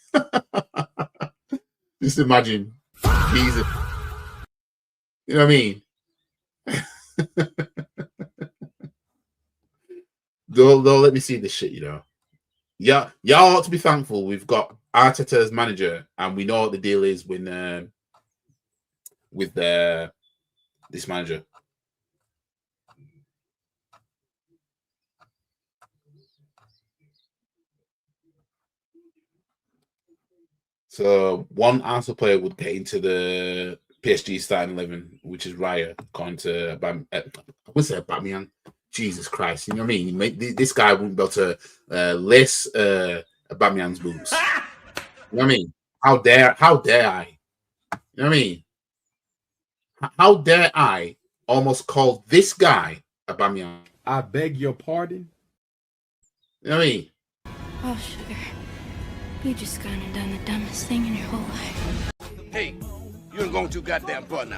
Just imagine. Jesus. You know what I mean? Don't let me see this shit, you know. Yeah, y'all ought to be thankful we've got Arteta as manager and we know what the deal is with this manager. So one Arsenal player would get into the PSG starting 11, which is Raya, according to I would say Aubameyang. Jesus Christ, you know what I mean? This guy wouldn't be able to lace Aubameyang's boots. You know what I mean? How dare I? You know what I mean? How dare I almost call this guy Aubameyang? I beg your pardon? You know what I mean? Oh, sugar. You just gone and done the dumbest thing in your whole life. Hey, you ain't going too goddamn far now.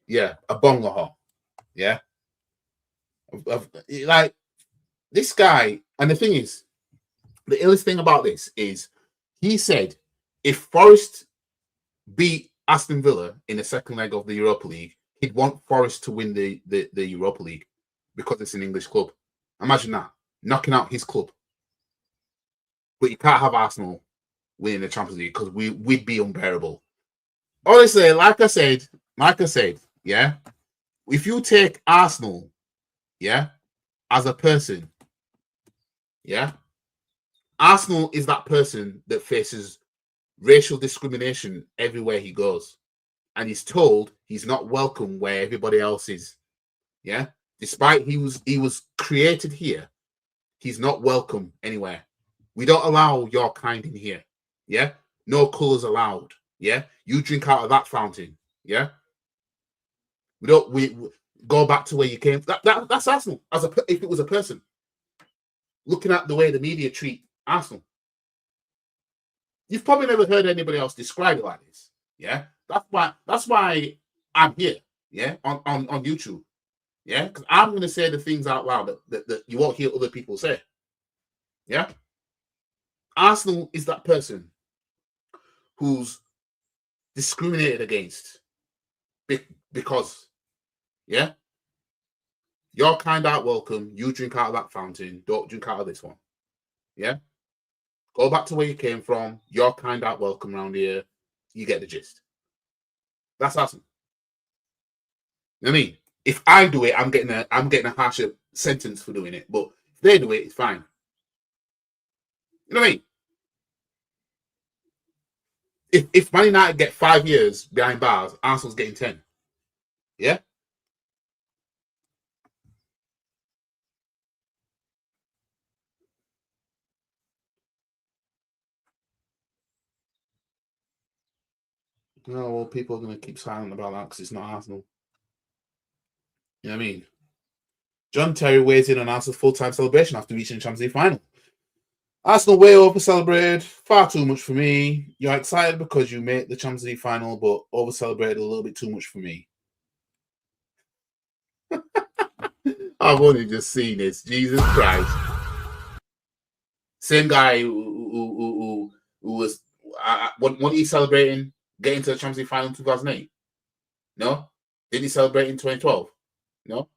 Yeah, a bongo. Yeah. Like this guy, and the thing is, the illest thing about this is he said if Forest beat Aston Villa in the second leg of the Europa League, he'd want Forest to win the Europa League because it's an English club. Imagine that, knocking out his club. But you can't have Arsenal winning the Champions League because we'd be unbearable. Honestly, like I said, yeah, if you take Arsenal, yeah, as a person, yeah, Arsenal is that person that faces racial discrimination everywhere he goes, and he's told he's not welcome where everybody else is. Yeah, despite he was created here, he's not welcome anywhere. We don't allow your kind in here. Yeah, no colors allowed. Yeah, you drink out of that fountain. Yeah, we go back to where you came. That's Arsenal. If it was a person, looking at the way the media treat Arsenal. You've probably never heard anybody else describe it like this. Yeah, that's why I'm here. Yeah, on YouTube. Yeah, because I'm going to say the things out loud that you won't hear other people say. Yeah, Arsenal is that person who's discriminated against because, yeah, your kind aren't welcome. You drink out of that fountain. Don't drink out of this one. Yeah. Go back to where you came from. Your kind aren't welcome around here. You get the gist. That's awesome. You know what I mean? If I do it, I'm getting a harsher sentence for doing it. But if they do it, it's fine. You know what I mean? If Man United get 5 years behind bars, Arsenal's getting 10. Yeah? No, well, people are going to keep silent about that because it's not Arsenal. You know what I mean? John Terry weighs in on Arsenal's full-time celebration after reaching the Champions League final. Arsenal way over-celebrated. Far too much for me. You're excited because you made the Champions League final, but over-celebrated a little bit too much for me. I've only just seen this. Jesus Christ. Same guy who was... wasn't he celebrating getting to the Champions League final in 2008? No? Didn't he celebrate in 2012? No?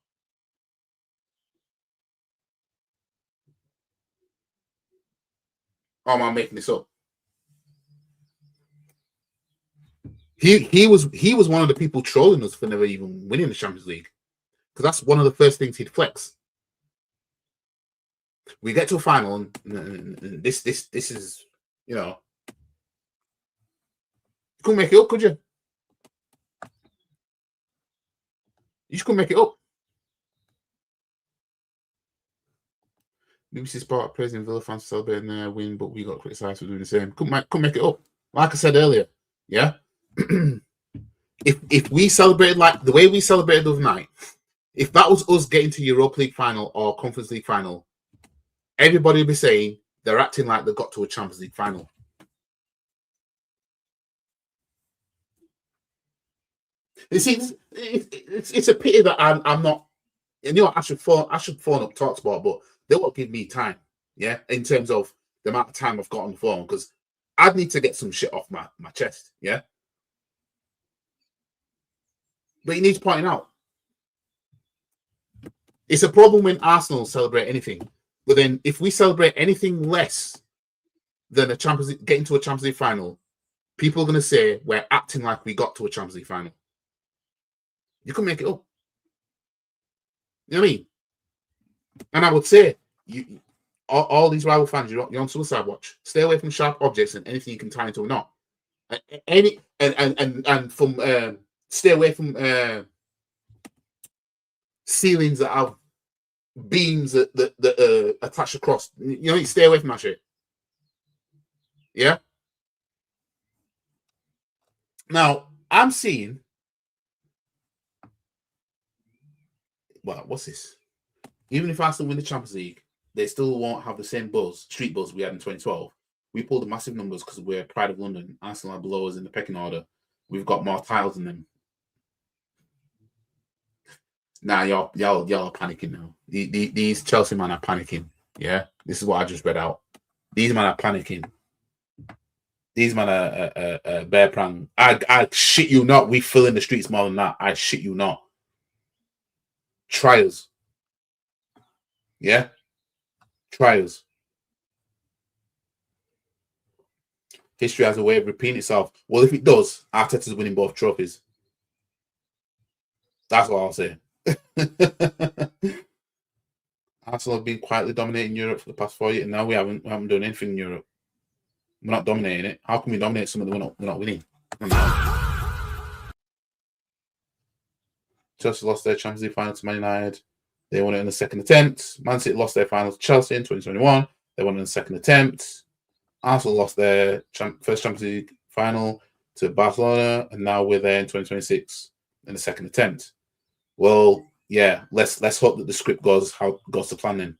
Or am I making this up? He was one of the people trolling us for never even winning the Champions League. Because that's one of the first things he'd flex. We get to a final and this is, you know, you couldn't make it up, could you? You just couldn't make it up. BBC Sport praising Villa fans celebrating their win, but we got criticised for doing the same. Couldn't make it up. Like I said earlier, yeah. if we celebrated like the way we celebrated the other night, if that was us getting to Europa League final or Conference League final, everybody would be saying they're acting like they got to a Champions League final. You see, it's a pity that I'm not. You know, I should phone up TalkSport, but they won't give me time. Yeah, in terms of the amount of time I've got on the phone, because I'd need to get some shit off my chest. Yeah, but it needs pointing out. It's a problem when Arsenal celebrate anything, but then if we celebrate anything less than a Champions League, getting to a Champions League final, people are going to say we're acting like we got to a Champions League final. You can make it up. You know what I mean? And I would say, all these rival fans, you're on suicide watch. Stay away from sharp objects and anything you can tie into a knot. Stay away from ceilings that have beams that attach across. You stay away from that shit. Yeah. Now I'm seeing. Well, what's this? Even if Arsenal win the Champions League, they still won't have the same street buzz we had in 2012. We pulled the massive numbers because we're Pride of London. Arsenal are below us in the pecking order. We've got more titles than them. Nah, y'all are panicking now. These Chelsea men are panicking. Yeah, this is what I just read out. These men are panicking. These men are bear prang. I shit you not. We fill in the streets more than that. I shit you not. Trials. Yeah, trials. History has a way of repeating itself. Well, if it does, Arteta's winning both trophies. That's what I'll say. Arsenal have been quietly dominating Europe for the past 4 years, and now we haven't done anything in Europe. We're not dominating it. How can we dominate something that we're not winning? Chelsea lost their Champions League final to Man United. They won it in the second attempt. Man City lost their final to Chelsea in 2021. They won it in the second attempt. Arsenal lost their first Champions League final to Barcelona, and now we're there in 2026 in the second attempt. Well, yeah, let's hope that the script goes to plan then.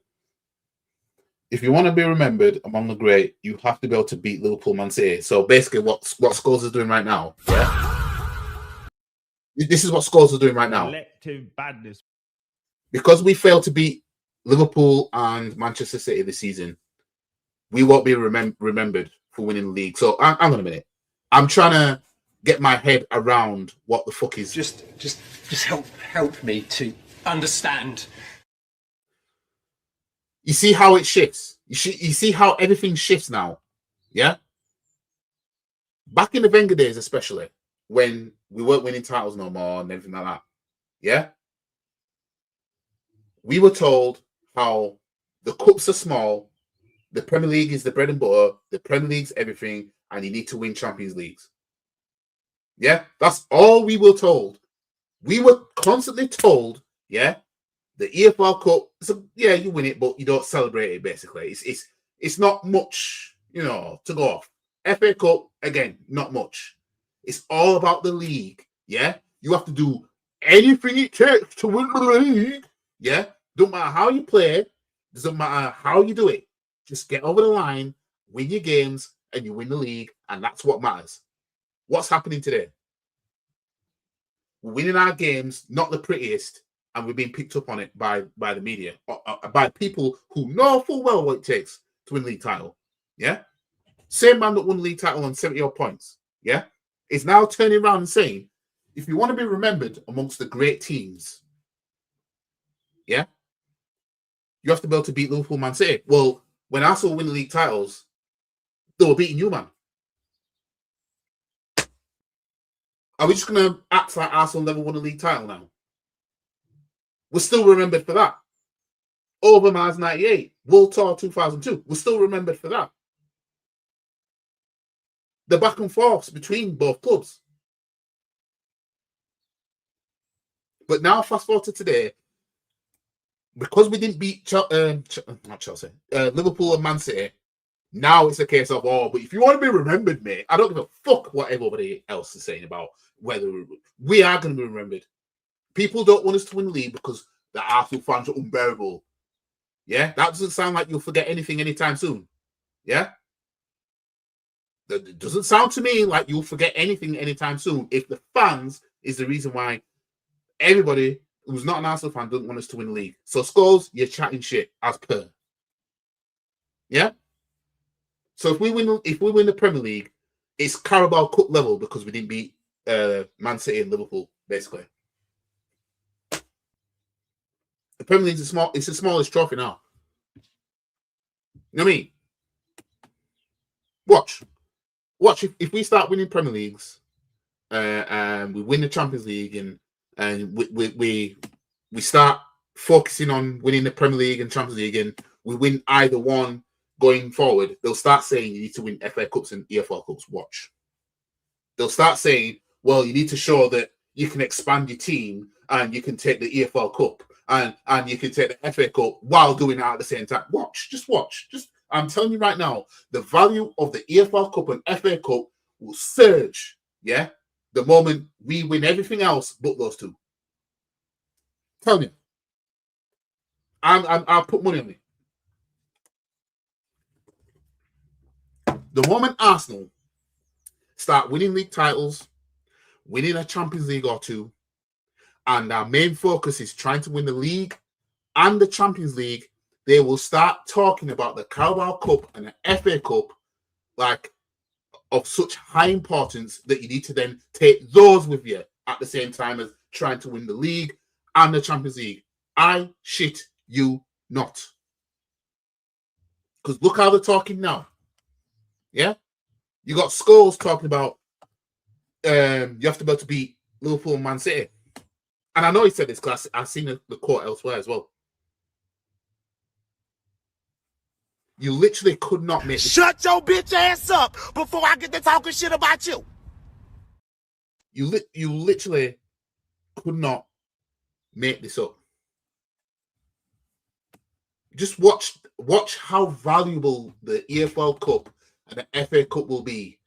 If you want to be remembered among the great, you have to be able to beat Liverpool, Man City. So basically, what Scholes is doing right now, yeah, this is what Scholes is doing right now. Collective badness. Because we failed to beat Liverpool and Manchester City this season, we won't be remembered for winning the league. So hang on a minute. I'm trying to get my head around what the fuck is. Just help me to understand. You see how it shifts. You see how everything shifts now. Yeah. Back in the Wenger days, especially when we weren't winning titles no more and everything like that. Yeah. We were told how the cups are small. The Premier League is the bread and butter. The Premier League's everything, and you need to win Champions Leagues. Yeah, that's all we were told. We were constantly told, yeah, the EFL Cup, so yeah, you win it, but you don't celebrate it, basically. It's not much, to go off. FA Cup, again, not much. It's all about the league, yeah? You have to do anything it takes to win the league, yeah? Don't matter how you play, doesn't matter how you do it. Just get over the line, win your games, and you win the league, and that's what matters. What's happening today? We're winning our games, not the prettiest, and we're being picked up on it by the media, by people who know full well what it takes to win the league title. Yeah? Same man that won the league title on 70-odd points, yeah, is now turning around and saying, if you want to be remembered amongst the great teams, yeah, you have to be able to beat Liverpool, Man City. Well, when Arsenal win the league titles, they were beating you, man. Are we just going to act like Arsenal never won a league title now? We're still remembered for that. Overmars 98, World Tour 2002, we're still remembered for that. The back and forths between both clubs. But now, fast forward to today, because we didn't beat Liverpool and Man City, now it's a case of, but if you want to be remembered, mate, I don't give a fuck what everybody else is saying about whether we are going to be remembered. People don't want us to win the league because the Arsenal fans are unbearable. Yeah, that doesn't sound like you'll forget anything anytime soon. Yeah, that doesn't sound to me like you'll forget anything anytime soon. If the fans is the reason why everybody who's not an Arsenal fan doesn't want us to win the league. So Scholes, you're chatting shit as per. Yeah. So if we win the Premier League, it's Carabao Cup level because we didn't beat Man City and Liverpool, basically. The Premier League is it's the smallest trophy now. You know what I mean? Watch if we start winning Premier Leagues, and we win the Champions League, and we start focusing on winning the Premier League and Champions League, and we win either one going forward, they'll start saying you need to win FA Cups and EFL Cups. Watch. They'll start saying, well, you need to show that you can expand your team and you can take the EFL Cup and you can take the FA Cup while doing it at the same time. Watch. I'm telling you right now, the value of the EFL Cup and FA Cup will surge, yeah, the moment we win everything else but those two. Tell me. I'll put money on it. The moment Arsenal start winning league titles, winning a Champions League or two, and our main focus is trying to win the league and the Champions League, they will start talking about the Carabao Cup and the FA Cup like of such high importance that you need to then take those with you at the same time as trying to win the league and the Champions League. I shit you not. Because look how they're talking now. Yeah? You got Scholes talking about you have to be able to beat Liverpool and Man City. And I know he said this because I've seen the quote elsewhere as well. You literally could not make... Shut your bitch ass up before I get to talking shit about you. You literally could not make this up. Just watch how valuable the EFL Cup and the FA Cup will be,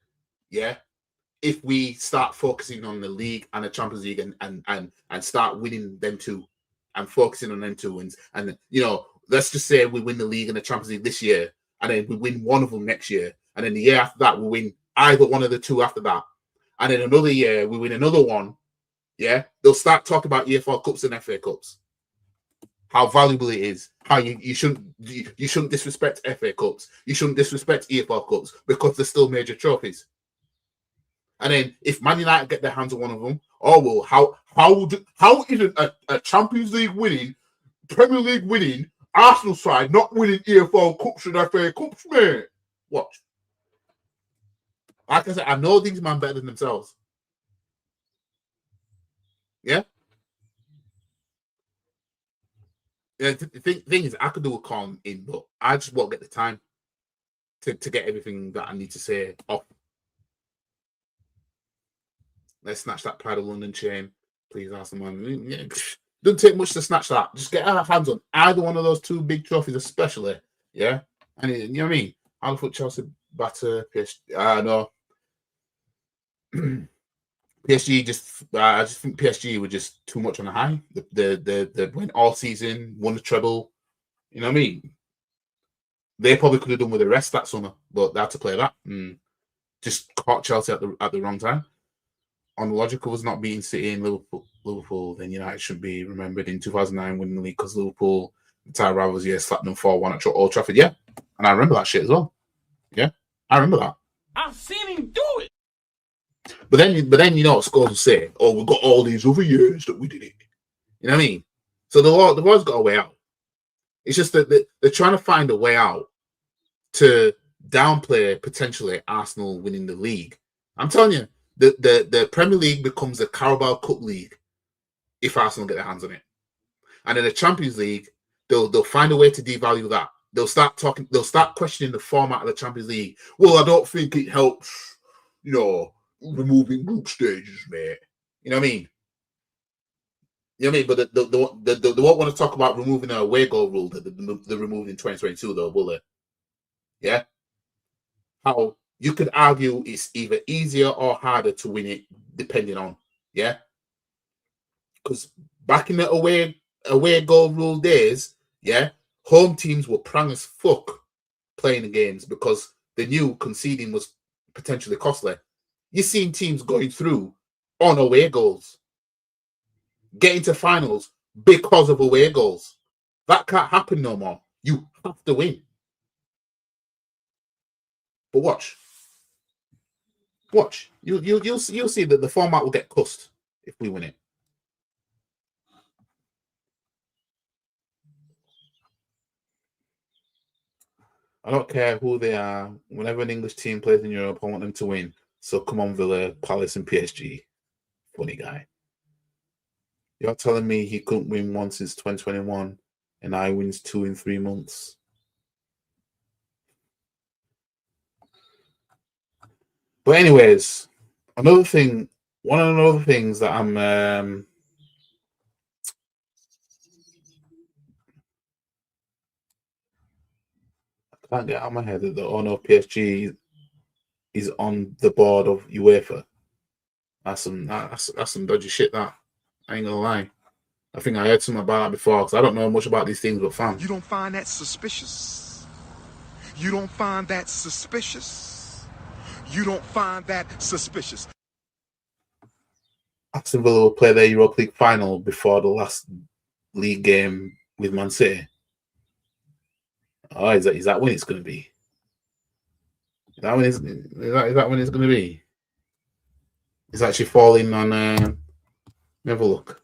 yeah, if we start focusing on the league and the Champions League and start winning them two and focusing on them two and you know, let's just say we win the league and the Champions League this year, and then we win one of them next year, and then the year after that we win either one of the two after that, and then another year we win another one. Yeah, they'll start talking about EFL Cups and FA Cups. How valuable it is. How you shouldn't disrespect FA Cups. You shouldn't disrespect EFL Cups because they're still major trophies. And then if Man United get their hands on one of them, oh well, how is a Champions League winning, Premier League winning, Arsenal side not winning EFL Cups and FA Cups, mate? Watch. Like I said, I know these men better than themselves. Yeah. Yeah, the thing is, I could do a call in, but I just won't get the time to get everything that I need to say off. Let's snatch that Pride of London chain, please, Arsenal man. Yeah, doesn't take much to snatch that. Just get our hands on either one of those two big trophies, especially. Yeah, and you know what I mean. I'll put Chelsea batter PSG. No. PSG I just think PSG were just too much on the high. They went all season, won the treble. You know what I mean? They probably could have done with the rest that summer, but they had to play that. Just caught Chelsea at the wrong time. On the logic of us not beating City and Liverpool, then United should be remembered in 2009 winning the league because Liverpool, the entire rivals year, slapped them 4-1 at Old Trafford. Yeah, and I remember that shit as well. Yeah, I remember that. I've seen him do it. But then you know what Scholes will say, oh, we've got all these other years that we did it. You know what I mean? So the world's got a way out. It's just that they're trying to find a way out to downplay potentially Arsenal winning the league. I'm telling you, the Premier League becomes the Carabao Cup League if Arsenal get their hands on it. And in the Champions League, they'll find a way to devalue that. They'll start questioning the format of the Champions League. Well, I don't think it helps, you know, removing group stages, mate. You know what I mean? You know what I mean? But they won't want to talk about removing an away goal rule that they removed in 2022, though, will they? Yeah? How you could argue it's either easier or harder to win it, depending on, yeah? Because back in the away goal rule days, yeah, home teams were prang as fuck playing the games because they knew conceding was potentially costly. You've seen teams going through on away goals, getting to finals because of away goals. That can't happen no more. You have to win. But watch. You'll see that the format will get cussed if we win it. I don't care who they are. Whenever an English team plays in Europe, I want them to win. So come on, Villa, Palace, and PSG. Funny guy. You're telling me he couldn't win one since 2021, and I wins 2 in 3 months. But anyways, one of the other things that I'm I can't get out of my head that PSG is on the board of UEFA. That's some dodgy shit. That I ain't gonna lie. I think I heard something about that before because I don't know much about these things, but fam. You don't find that suspicious? You don't find that suspicious? You don't find that suspicious? Aston Villa will play their Europa League final before the last league game with Man City. Oh, is that when it's going to be? Is that when it's going to be? It's actually falling on. Let me have a look.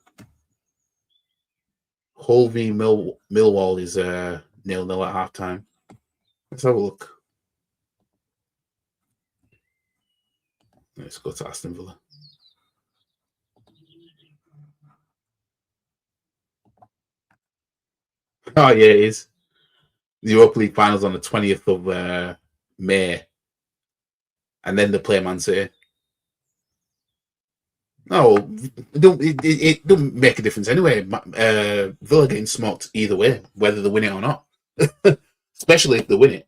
Hull v Millwall is 0-0 at half time. Let's have a look. Let's go to Aston Villa. Oh yeah, it is. The Europa League finals on the 20th of May, and then they play Man City. No, it don't make a difference anyway. Villa getting smoked either way, whether they win it or not. Especially if they win it.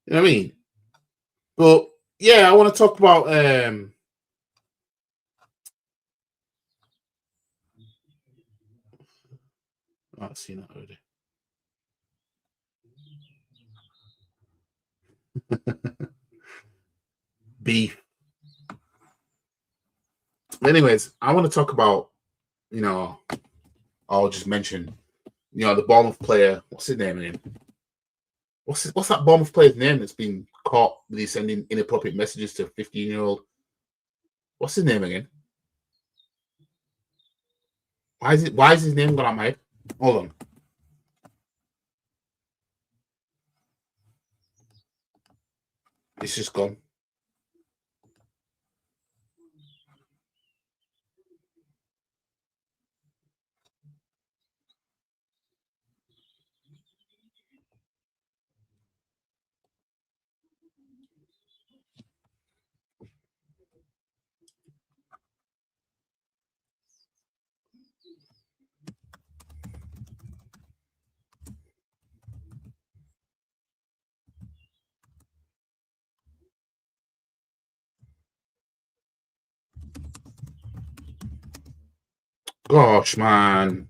You know what I mean? But yeah, I want to talk about I've seen that already. Beef. Anyways, I want to talk about, I'll just mention, the Bournemouth player. What's his name again? What's that Bournemouth player's name that's been caught with sending inappropriate messages to a 15-year-old? What's his name again? Why is his name gone out my head? Hold on. It's just gone. Gosh, man.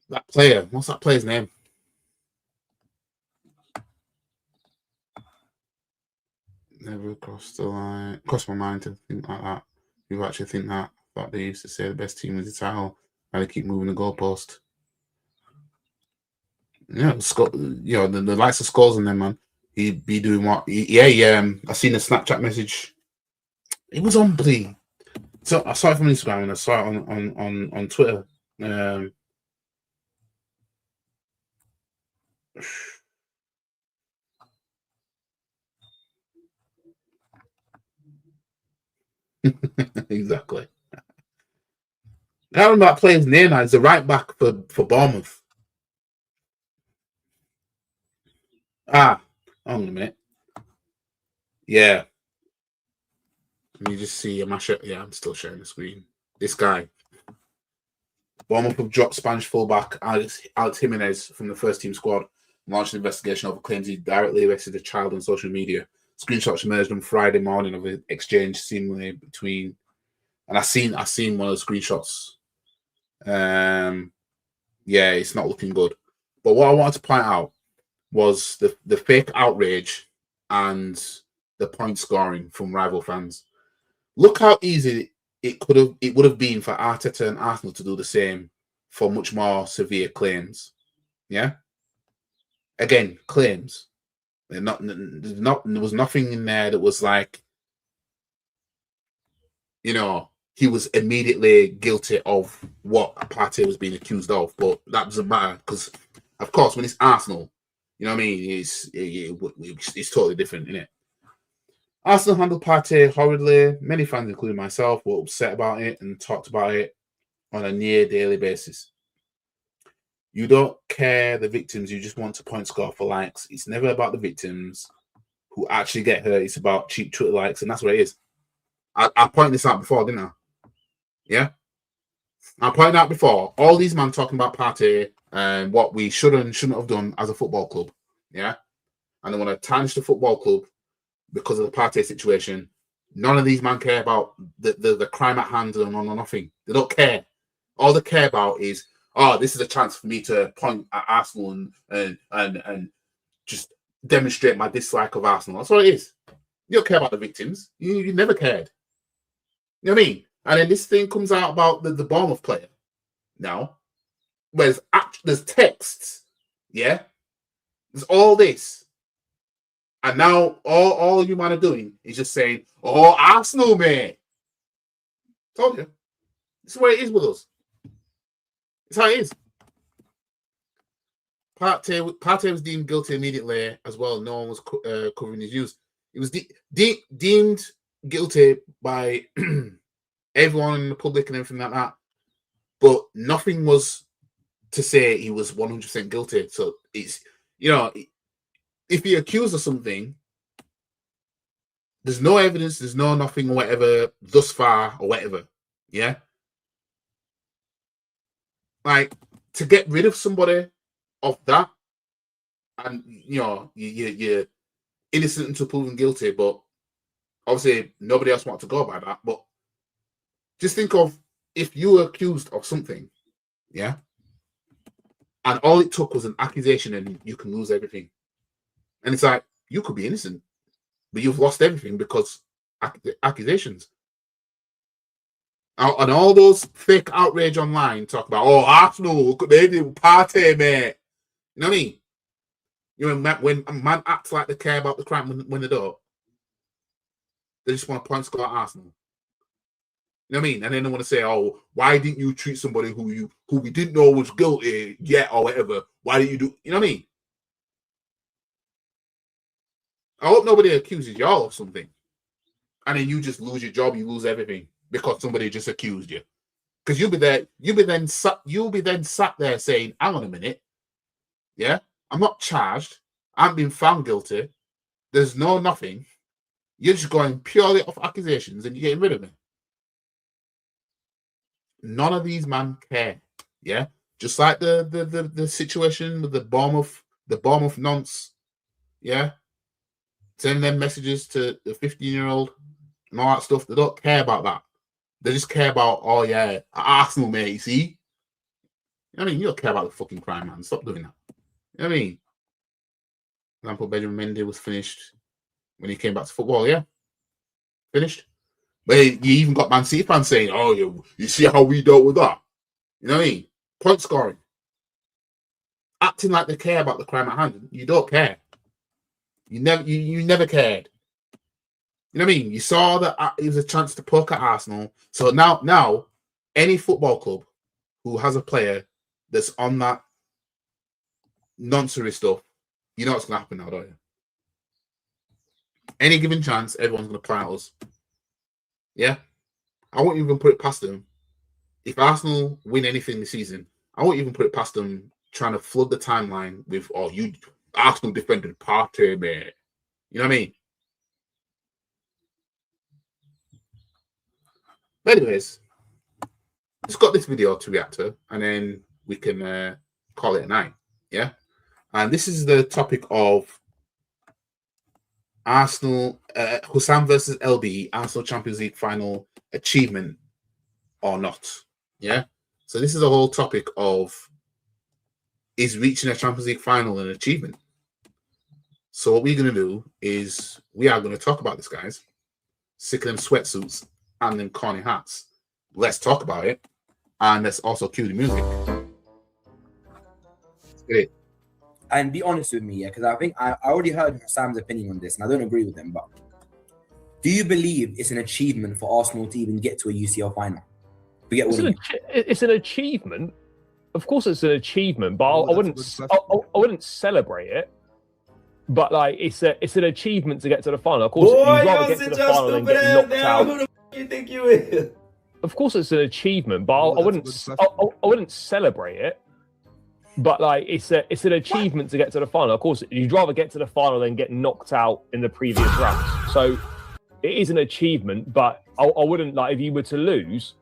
That player. What's that player's name? Never crossed the line. Crossed my mind to think like that. You actually think that? I thought they used to say the best team wins the title, and they keep moving the goalpost. Yeah, the likes of Scholes and them, man. He'd be doing what? I seen a Snapchat message. It was on Blee. So I saw it from Instagram and I saw it on Twitter. Exactly. I can't remember that player's name now. He's the right back for Bournemouth. Hold on a minute. Yeah. Let me just see a mashup. Yeah, I'm still sharing the screen. This guy. Bournemouth have dropped Spanish fullback Alex Jimenez from the first team squad and launched an investigation over claims he directly arrested a child on social media. Screenshots emerged on Friday morning of an exchange seemingly between, and I seen one of the screenshots. Yeah, it's not looking good. But what I wanted to point out was the fake outrage and the point scoring from rival fans. Look how easy it would have been for Arteta and Arsenal to do the same for much more severe claims. Yeah. Again, claims. There was nothing in there that was like, he was immediately guilty of what Partey was being accused of. But that doesn't matter because Of course, when it's Arsenal, you know what I mean? It's totally different, isn't it? Arsenal handled Partey horridly. Many fans, including myself, were upset about it and talked about it on a near daily basis. You don't care the victims, you just want to point score for likes. It's never about the victims who actually get hurt. It's about cheap Twitter likes, and that's what it is. I pointed this out before, didn't I? Yeah? I pointed out before, all these men talking about Partey and what we should and shouldn't have done as a football club. Yeah? And they want to tarnish the football club because of the Partey situation. None of these men care about the crime at hand or nothing. They don't care. All they care about is, oh, this is a chance for me to point at Arsenal and just demonstrate my dislike of Arsenal. That's what it is. You don't care about the victims. You never cared. You know what I mean? And then this thing comes out about the Bournemouth player now. Whereas there's texts, yeah? There's all this. And now all you man are doing is just saying, oh, Arsenal, mate. Told you. This is where it is with us. It's how it is. Partey was deemed guilty immediately as well. No one was covering his news. He was deemed guilty by everyone in the public and everything like that. But nothing was to say he was 100% guilty. So it's, you know, if he accused of something, there's no evidence, there's no nothing or whatever thus far or whatever. Yeah. Like, to get rid of somebody of that, and you know, you're innocent until proven guilty, but obviously nobody else wants to go by that. But just think of if you were accused of something, yeah, and all it took was an accusation and you can lose everything. And it's like, you could be innocent, but you've lost everything because accusations. And all those fake outrage online talk about, oh, Arsenal, they did Partey, mate. You know what I mean? You know, when a man acts like they care about the crime when they don't, they just want to point score at Arsenal. You know what I mean? And then they want to say, oh, why didn't you treat somebody who we didn't know was guilty yet or whatever? Why didn't you do? You know what I mean? I hope nobody accuses y'all of something. And then you just lose your job, you lose everything because somebody just accused you. Because you'll be then sat there saying, hang on a minute, yeah, I'm not charged, I haven't been found guilty, there's no nothing. You're just going purely off accusations and you're getting rid of me. None of these men care, yeah. Just like the situation with the Bournemouth nonce, yeah. Sending them messages to the 15-year-old and all that stuff. They don't care about that. They just care about, oh yeah, Arsenal, mate, you see? I mean, you don't care about the fucking crime, man. Stop doing that. You know what I mean? For example, Benjamin Mendy was finished when he came back to football, yeah? Finished. But you even got Man City fans saying, oh, you see how we dealt with that? You know what I mean? Point scoring. Acting like they care about the crime at hand. You don't care. You never cared. You know what I mean? You saw that it was a chance to poke at Arsenal. So now any football club who has a player that's on that nonsense stuff, you know what's going to happen now, don't you? Any given chance, everyone's going to play at us. Yeah? I won't even put it past them. If Arsenal win anything this season, I won't even put it past them trying to flood the timeline with, oh, Arsenal defended Partey, mate. You know what I mean? But anyways, just got this video to react to, and then we can call it a night. Yeah? And this is the topic of Arsenal, Hussam versus LB, Arsenal Champions League final achievement or not. Yeah? So this is a whole topic of, is reaching a Champions League final an achievement? So what we're going to do is we are going to talk about this, guys. Sick of them sweatsuits and them corny hats. Let's talk about it. And let's also cue the music. Great. And be honest with me, yeah, because I think I already heard Sam's opinion on this, and I don't agree with him, but do you believe it's an achievement for Arsenal to even get to a UCL final? It's an achievement, of course it's an achievement, but I wouldn't celebrate it. But like it's an achievement to get to the final. Of course, you'd rather get to the final than get knocked out. Who the f you think you is? Of course, it's an achievement, but I wouldn't celebrate it. But like it's an achievement to get to the final. Of course, you'd rather get to the final than get knocked out in the previous rounds. So it is an achievement, but I wouldn't like if you were to lose.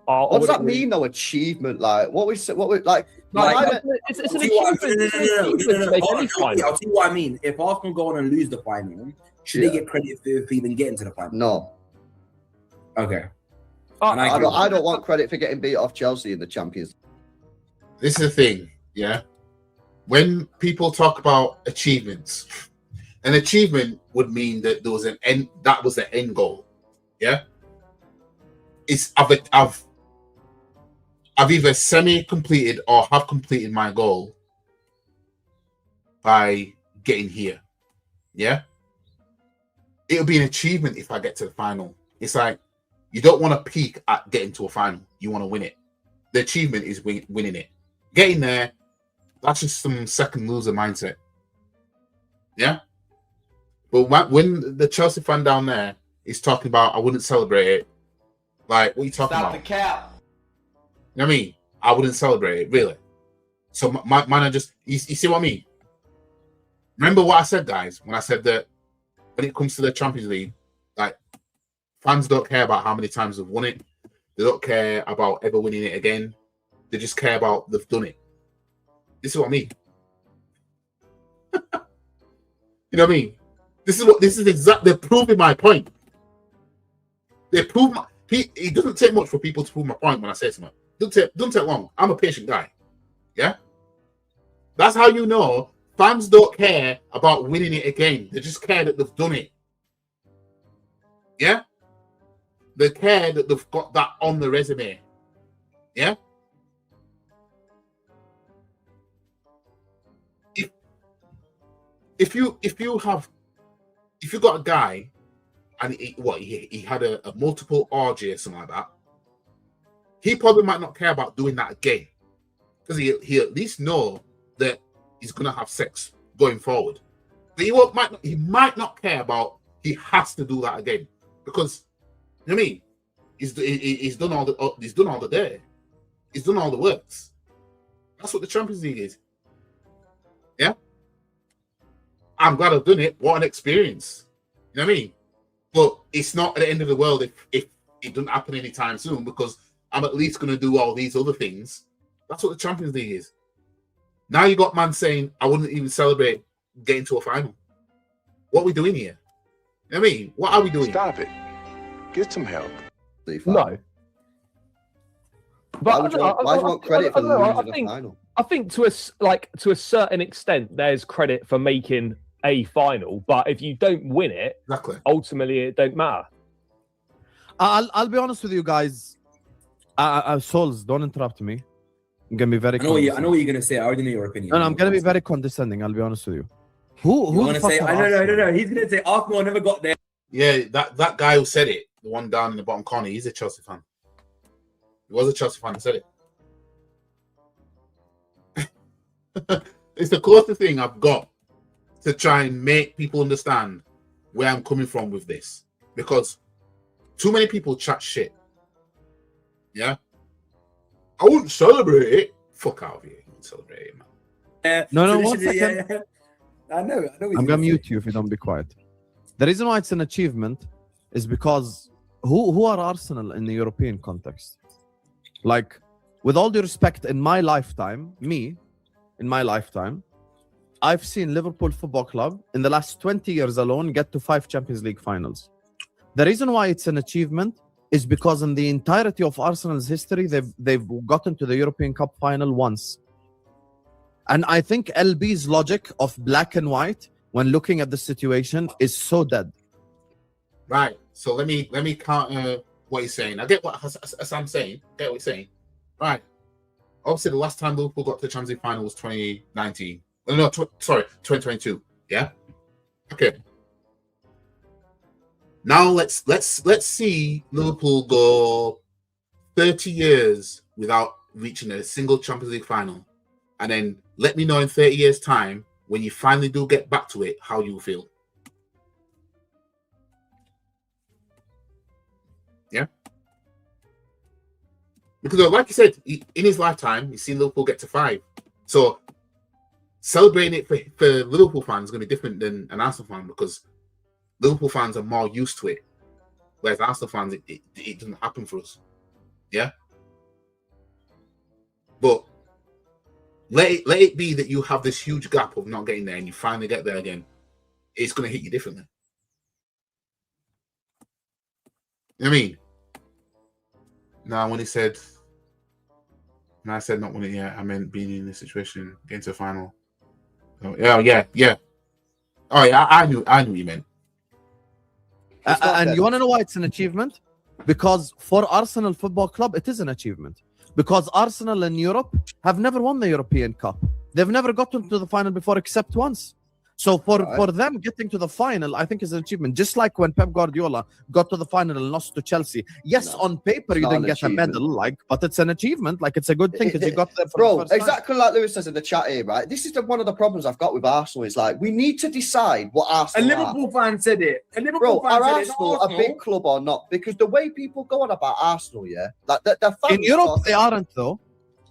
What does that mean, though? Achievement, like what we like. It's an achievement. I'll tell you what I mean. If Arsenal go on and lose the final, should they get credit for even getting to the final? No. Okay. I don't want credit for getting beat off Chelsea in the Champions. This is the thing, yeah. When people talk about achievements, an achievement would mean that there was an end. That was the end goal, yeah. I've either semi-completed or have completed my goal by getting here. Yeah? It'll be an achievement if I get to the final. It's like you don't want to peak at getting to a final. You want to win it. The achievement is winning it. Getting there, that's just some second loser mindset. Yeah? But when the Chelsea fan down there is talking about I wouldn't celebrate it, like, what are you talking about? Stop the cap. You know what I mean? I wouldn't celebrate it, really. So mine are just, you see what I mean? Remember what I said, guys, when I said that when it comes to the Champions League, like, fans don't care about how many times they've won it. They don't care about ever winning it again. They just care about they've done it. This is what I mean. You know what I mean? This is exactly, they're proving my point. They prove my, it doesn't take much for people to prove my point when I say something. Don't take long. I'm a patient guy. Yeah? That's how you know fans don't care about winning it again. They just care that they've done it. Yeah? They care that they've got that on the resume. Yeah? If you got a guy and he had a multiple orgy or something like that, he probably might not care about doing that again because he at least know that he's gonna have sex going forward. But he might not care about he has to do that again because you know what I mean. He's done all the day. He's done all the works. That's what the Champions League is. Yeah, I'm glad I've done it. What an experience. You know what I mean? But it's not at the end of the world if it doesn't happen anytime soon because I'm at least going to do all these other things. That's what the Champions League is. Now you got man saying, I wouldn't even celebrate getting to a final. What are we doing here? You know what I mean? What are we doing? Stop it. Get some help. No. Why would you want credit for losing the final? I think to a certain extent, there's credit for making a final, but if you don't win it, ultimately it don't matter. I'll be honest with you guys. Souls, don't interrupt me. I'm gonna be very. I know what you're gonna say. I already know your opinion. No, I'm gonna be very condescending. I'll be honest with you. Who gonna say? No. He's gonna say Arsenal never got there. Yeah, that guy who said it, the one down in the bottom corner, he's a Chelsea fan. He was a Chelsea fan who said it. It's the closest thing I've got to try and make people understand where I'm coming from with this, because too many people chat shit. Yeah, I wouldn't celebrate it. Fuck out of here! You wouldn't celebrate it, man. No, 1 second. Yeah. I know. I'm gonna mute you if you don't be quiet. The reason why it's an achievement is because who are Arsenal in the European context? Like, with all due respect, in my lifetime, I've seen Liverpool Football Club in the last 20 years alone get to 5 Champions League finals. The reason why it's an achievement is because in the entirety of Arsenal's history, they've gotten to the European Cup final once. And I think LB's logic of black and white when looking at the situation is so dead. Right. So let me counter what he's saying. I get what Hassam's saying. Get what he's saying. Right. Obviously, the last time Liverpool got to the Champions League final was 2019. No, 2022. Yeah. Okay. Now let's see Liverpool go 30 years without reaching a single Champions League final, and then let me know in 30 years' time when you finally do get back to it how you feel. Yeah. Because, like you said, in his lifetime, he's seen Liverpool get to 5. So celebrating it for Liverpool fans is going to be different than an Arsenal fan, because Liverpool fans are more used to it, whereas Arsenal fans, it doesn't happen for us. Yeah. But let it be that you have this huge gap of not getting there, and you finally get there again. It's going to hit you differently. You know what I mean? Now, when I said not winning, I meant being in this situation, getting to the final. Oh, yeah. Oh yeah, I knew what you meant. And you want to know why it's an achievement? Because for Arsenal Football Club, it is an achievement. Because Arsenal in Europe have never won the European Cup. They've never gotten to the final before except once. So for them getting to the final, I think is an achievement. Just like when Pep Guardiola got to the final and lost to Chelsea. Yes, on paper you didn't get a medal, but it's an achievement. Like, it's a good thing because you got there for the first exactly like Lewis says in the chat here, right? This is one of the problems I've got with Arsenal. Is like, we need to decide what Arsenal A Liverpool fan said it. A Liverpool fan are said Arsenal it. a big club or not? Because the way people go on about Arsenal, like the fans in Europe, they aren't though.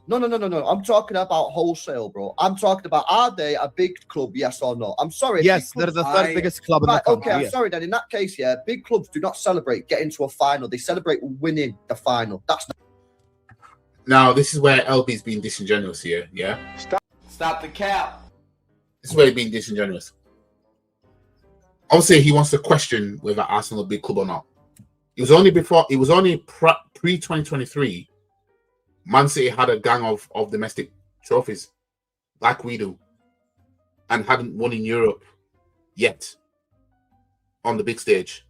No. I'm talking about wholesale, bro. I'm talking about, are they a big club, yes or no? I'm sorry. Yes, they're the third biggest club in the country. Okay, I'm sorry then. In that case, big clubs do not celebrate getting to a final. They celebrate winning the final. That's not... Now, this is where LB's being disingenuous here, yeah? Stop the cap. This is where he's being disingenuous. Obviously, he wants to question whether Arsenal are a big club or not. It was only pre-2023 Man City had a gang of domestic trophies, like we do, and hadn't won in Europe yet on the big stage.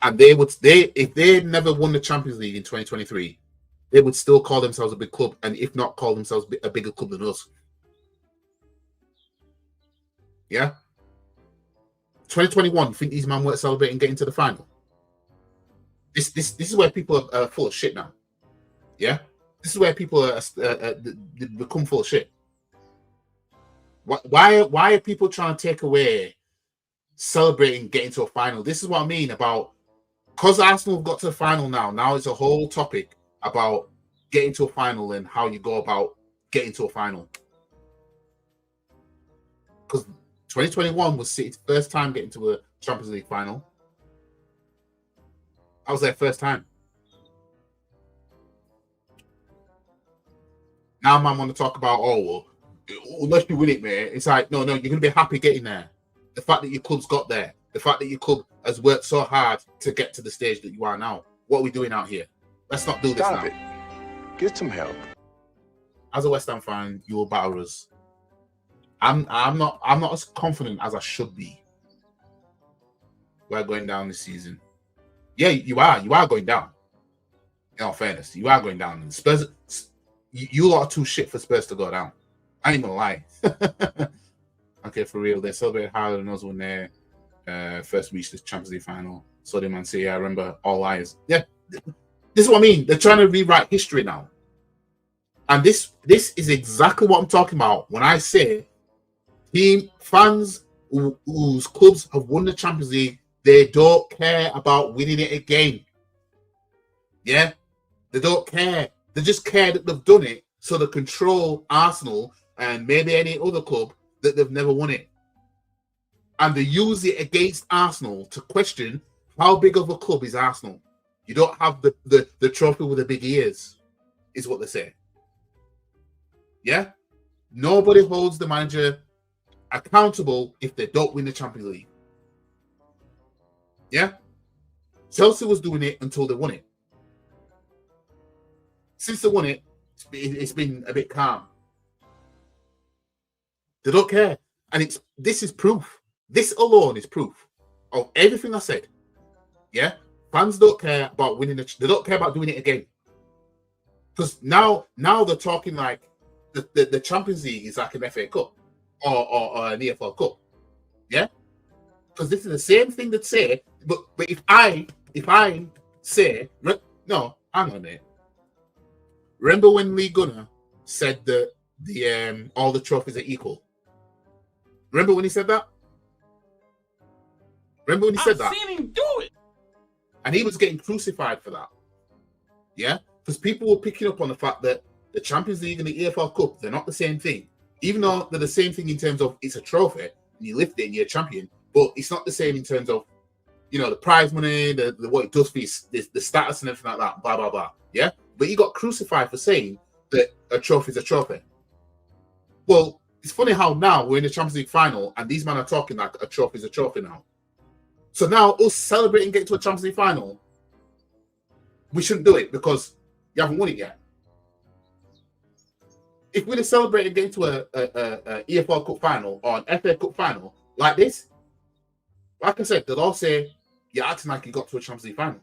And if they had never won the Champions League in 2023, they would still call themselves a big club, and if not, call themselves a bigger club than us. Yeah. 2021. You think these men weren't celebrating getting to the final? This is where people are full of shit now. Yeah, this is where people are become full of shit. Why are people trying to take away celebrating getting to a final? This is what I mean about, because Arsenal have got to the final now. Now it's a whole topic about getting to a final and how you go about getting to a final. Because 2021 was City's first time getting to a Champions League final. That was their first time. Now, man, want to talk about, unless you win it, man. It's like, no, you're going to be happy getting there. The fact that your club's got there, the fact that your club has worked so hard to get to the stage that you are now. What are we doing out here? Let's not do this now. Get some help. As a West Ham fan, you will battle us. I'm not as confident as I should be. We're going down this season. Yeah, you are. You are going down. In all fairness, you are going down. And Spurs. You lot are too shit for Spurs to go down. I ain't gonna lie. Okay, for real. They celebrated harder than us when they first reached the Champions League final. So did Man City. I remember all eyes. Yeah, this is what I mean. They're trying to rewrite history now. And this is exactly what I'm talking about when I say team fans whose clubs have won the Champions League, they don't care about winning it again. Yeah, they don't care. They just care that they've done it, so they control Arsenal and maybe any other club that they've never won it. And they use it against Arsenal to question how big of a club is Arsenal. You don't have the trophy with the big ears, is what they say. Yeah? Nobody holds the manager accountable if they don't win the Champions League. Yeah? Chelsea was doing it until they won it. Since they won it, it's been a bit calm. They don't care. And this is proof. This alone is proof of everything I said. Yeah? Fans don't care about winning they don't care about doing it again. Because now they're talking like the Champions League is like an FA Cup or an EFL Cup. Yeah? Because this is the same thing that say, but if I say, no, hang on a minute. Remember when Lee Gunner said that the all the trophies are equal? Remember when he said that? Remember when he said that? I've seen him do it. And he was getting crucified for that. Yeah? Because people were picking up on the fact that the Champions League and the EFL Cup, they're not the same thing. Even though they're the same thing in terms of it's a trophy, and you lift it and you're a champion, but it's not the same in terms of, you know, the prize money, the what it does for you, the status and everything like that, blah, blah, blah. Yeah? But he got crucified for saying that a trophy is a trophy. Well, it's funny how now we're in the Champions League final and these men are talking like a trophy is a trophy now. So now us celebrating getting to a Champions League final, we shouldn't do it because you haven't won it yet. If we'd have celebrated getting to a EFL Cup final or an FA Cup final like this, like I said, they'll all say, you're acting like you got to a Champions League final.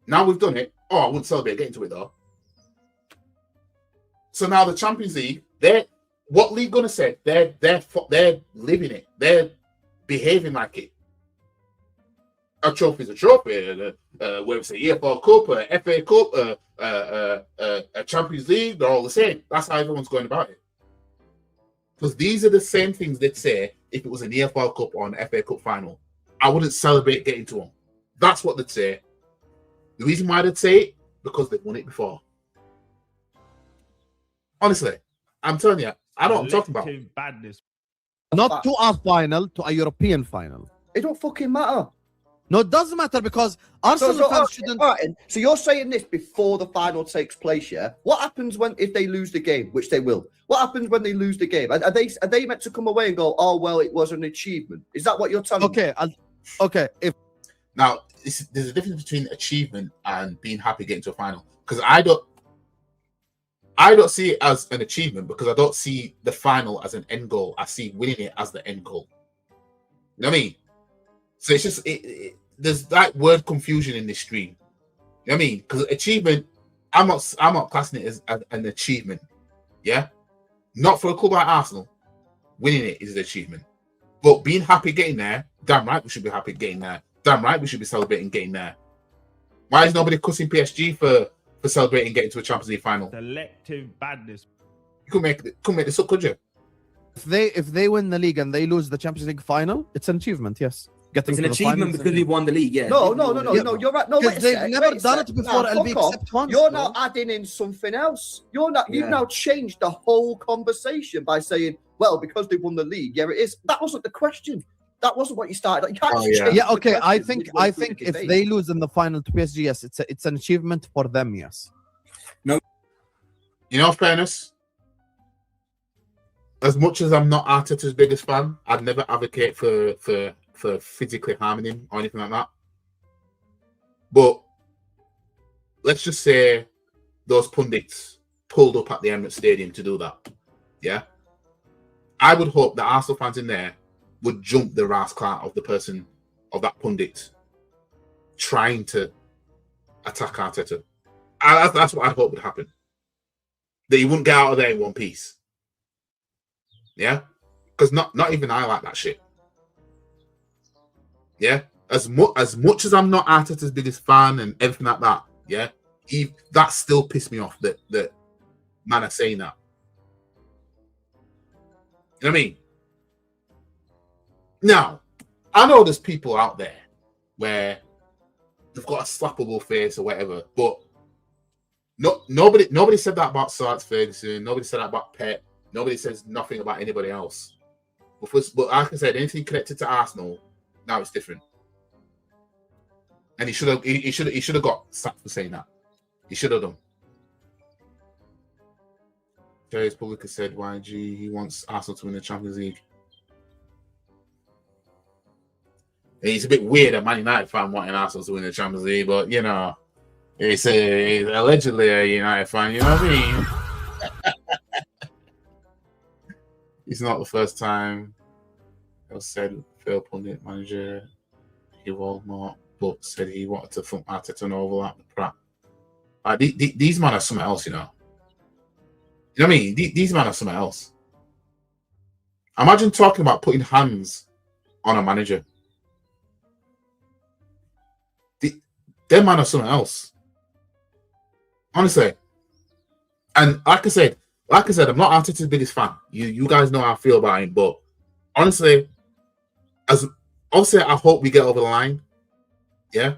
Now we've done it. Oh, I wouldn't celebrate getting to it though. So now the Champions League, what Lee Gunner said, they're living it. They're behaving like it. A trophy is a trophy. Whether it's a EFL Cup, a FA Cup, a Champions League, they're all the same. That's how everyone's going about it. Because these are the same things they'd say if it was an EFL Cup or an FA Cup final. I wouldn't celebrate getting to them. That's what they'd say. The reason why they'd say it, because they've won it before. Honestly, I'm telling you, I know what I'm talking about. Badness. Not to a final, to a European final. It don't fucking matter. No, it doesn't matter because Arsenal fans shouldn't. So you're saying this before the final takes place, yeah? What happens if they lose the game, which they will? What happens when they lose the game? Are they meant to come away and go, oh well, it was an achievement? Is that what you're telling me? Okay. Now there's a difference between achievement and being happy getting to a final. Because I don't see it as an achievement because I don't see the final as an end goal. I see winning it as the end goal. You know what I mean? So it's just there's that word confusion in this stream. You know what I mean? Because achievement, I'm not classing it as an achievement. Yeah, not for a club like Arsenal. Winning it is an achievement, but being happy getting there, damn right we should be happy getting there. Damn right we should be celebrating getting there. Why is nobody cussing PSG for celebrating getting to a Champions League final? Selective badness. You couldn't make this up, could you? If they win the league and they lose the Champions League final, it's an achievement. Yes. It's an achievement because we won the league, yeah. No, you're right. No, because they've never done it before. Except once. You're now adding in something else. You've now changed the whole conversation by saying, well, because they won the league, yeah, it is. That wasn't the question. That wasn't what you started. You can't okay. I think if they lose in the final to PSG, yes, it's an achievement for them. Yes. No. You know, fairness. As much as I'm not Arteta's biggest fan, I'd never advocate for physically harming him or anything like that. But let's just say those pundits pulled up at the Emirates Stadium to do that. Yeah. I would hope that Arsenal fans in there would jump the rascal of the person, of that pundit, trying to attack Arteta. That's what I hope would happen. That he wouldn't get out of there in one piece. Yeah? Because not even I like that shit. Yeah? As much as I'm not Arteta's biggest fan and everything like that, yeah? That still pissed me off that man are saying that. You know what I mean? Now, I know there's people out there where they've got a slappable face or whatever, but nobody said that about Sir Alex Ferguson. Nobody said that about Pep. Nobody says nothing about anybody else. But like I said, anything connected to Arsenal, now it's different. And he should have got sacked for saying that. He should have done. Jerry's public has said YG he wants Arsenal to win the Champions League. It's a bit weird a Man United fan wanting Arsenal to win the Champions League, but you know, he's allegedly a United fan. You know what I mean? It's not the first time. It was said Phil Pundit manager he will not, but said he wanted to thump Arteta and overlap the Pratt. These men are something else, you know. You know what I mean? These men are something else. Imagine talking about putting hands on a manager. Them man are something else. Honestly. And like I said, I'm not Arteta's biggest fan. You guys know how I feel about him, but honestly, I hope we get over the line. Yeah.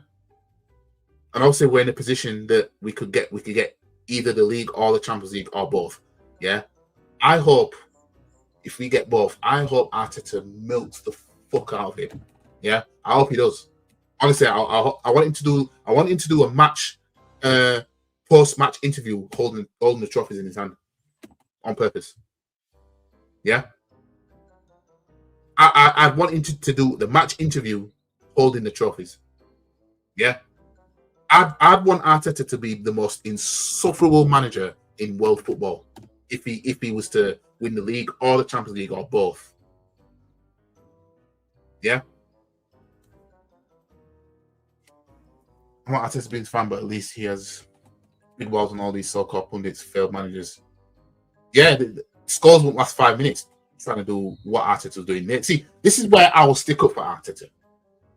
And obviously we're in a position that we could get either the league or the Champions League or both. Yeah. I hope if we get both, I hope Arteta milks the fuck out of it. Yeah. I hope he does. Honestly, I want him to do a match post-match interview holding the trophies in his hand on purpose. Yeah. I want him to do the match interview holding the trophies. Yeah. I'd want Arteta to be the most insufferable manager in world football if he was to win the league or the Champions League or both. Yeah. I'm not Arteta being a fan, but at least he has big balls on all these so-called pundits, failed managers. Yeah, the scores won't last 5 minutes. He's trying to do what Arteta was doing. See, this is where I will stick up for Arteta.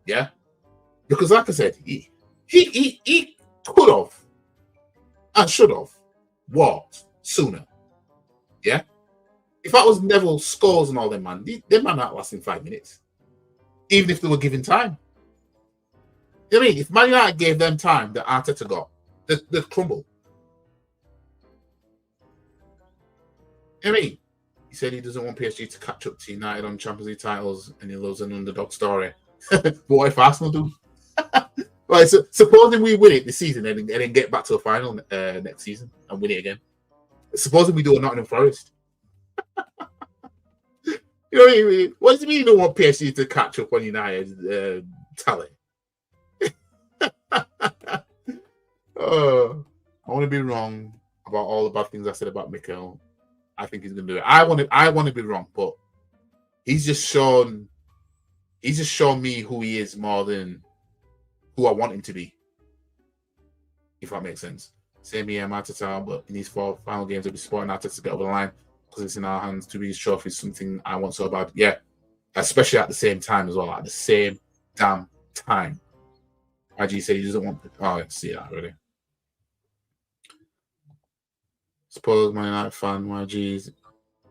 Yeah, because like I said, he could have and should have walked sooner. Yeah, if that was Neville, Scholes and all them man, they man not lasting 5 minutes, even if they were given time. You know what I mean? If Man United gave them time that Arteta got, they'd crumble. You know what I mean? He said he doesn't want PSG to catch up to United on Champions League titles and he loves an underdog story. But what if Arsenal do? Right, so supposing we win it this season and then get back to the final next season and win it again. Supposing we do a Nottingham Forest. You know what I mean? What does it mean you don't want PSG to catch up on United tally? I want to be wrong about all the bad things I said about Mikel. I think he's gonna do it. I want to be wrong, but he's just shown me who he is more than who I want him to be. If that makes sense. Same here, Arteta, but in these 4 final games, I'll be supporting Arteta to get over the line because it's in our hands to be his trophy. Something I want so bad. Yeah, especially at the same time as well. At the same damn time. IG said he doesn't want. Oh, I see that already. Suppose Man United fan YG's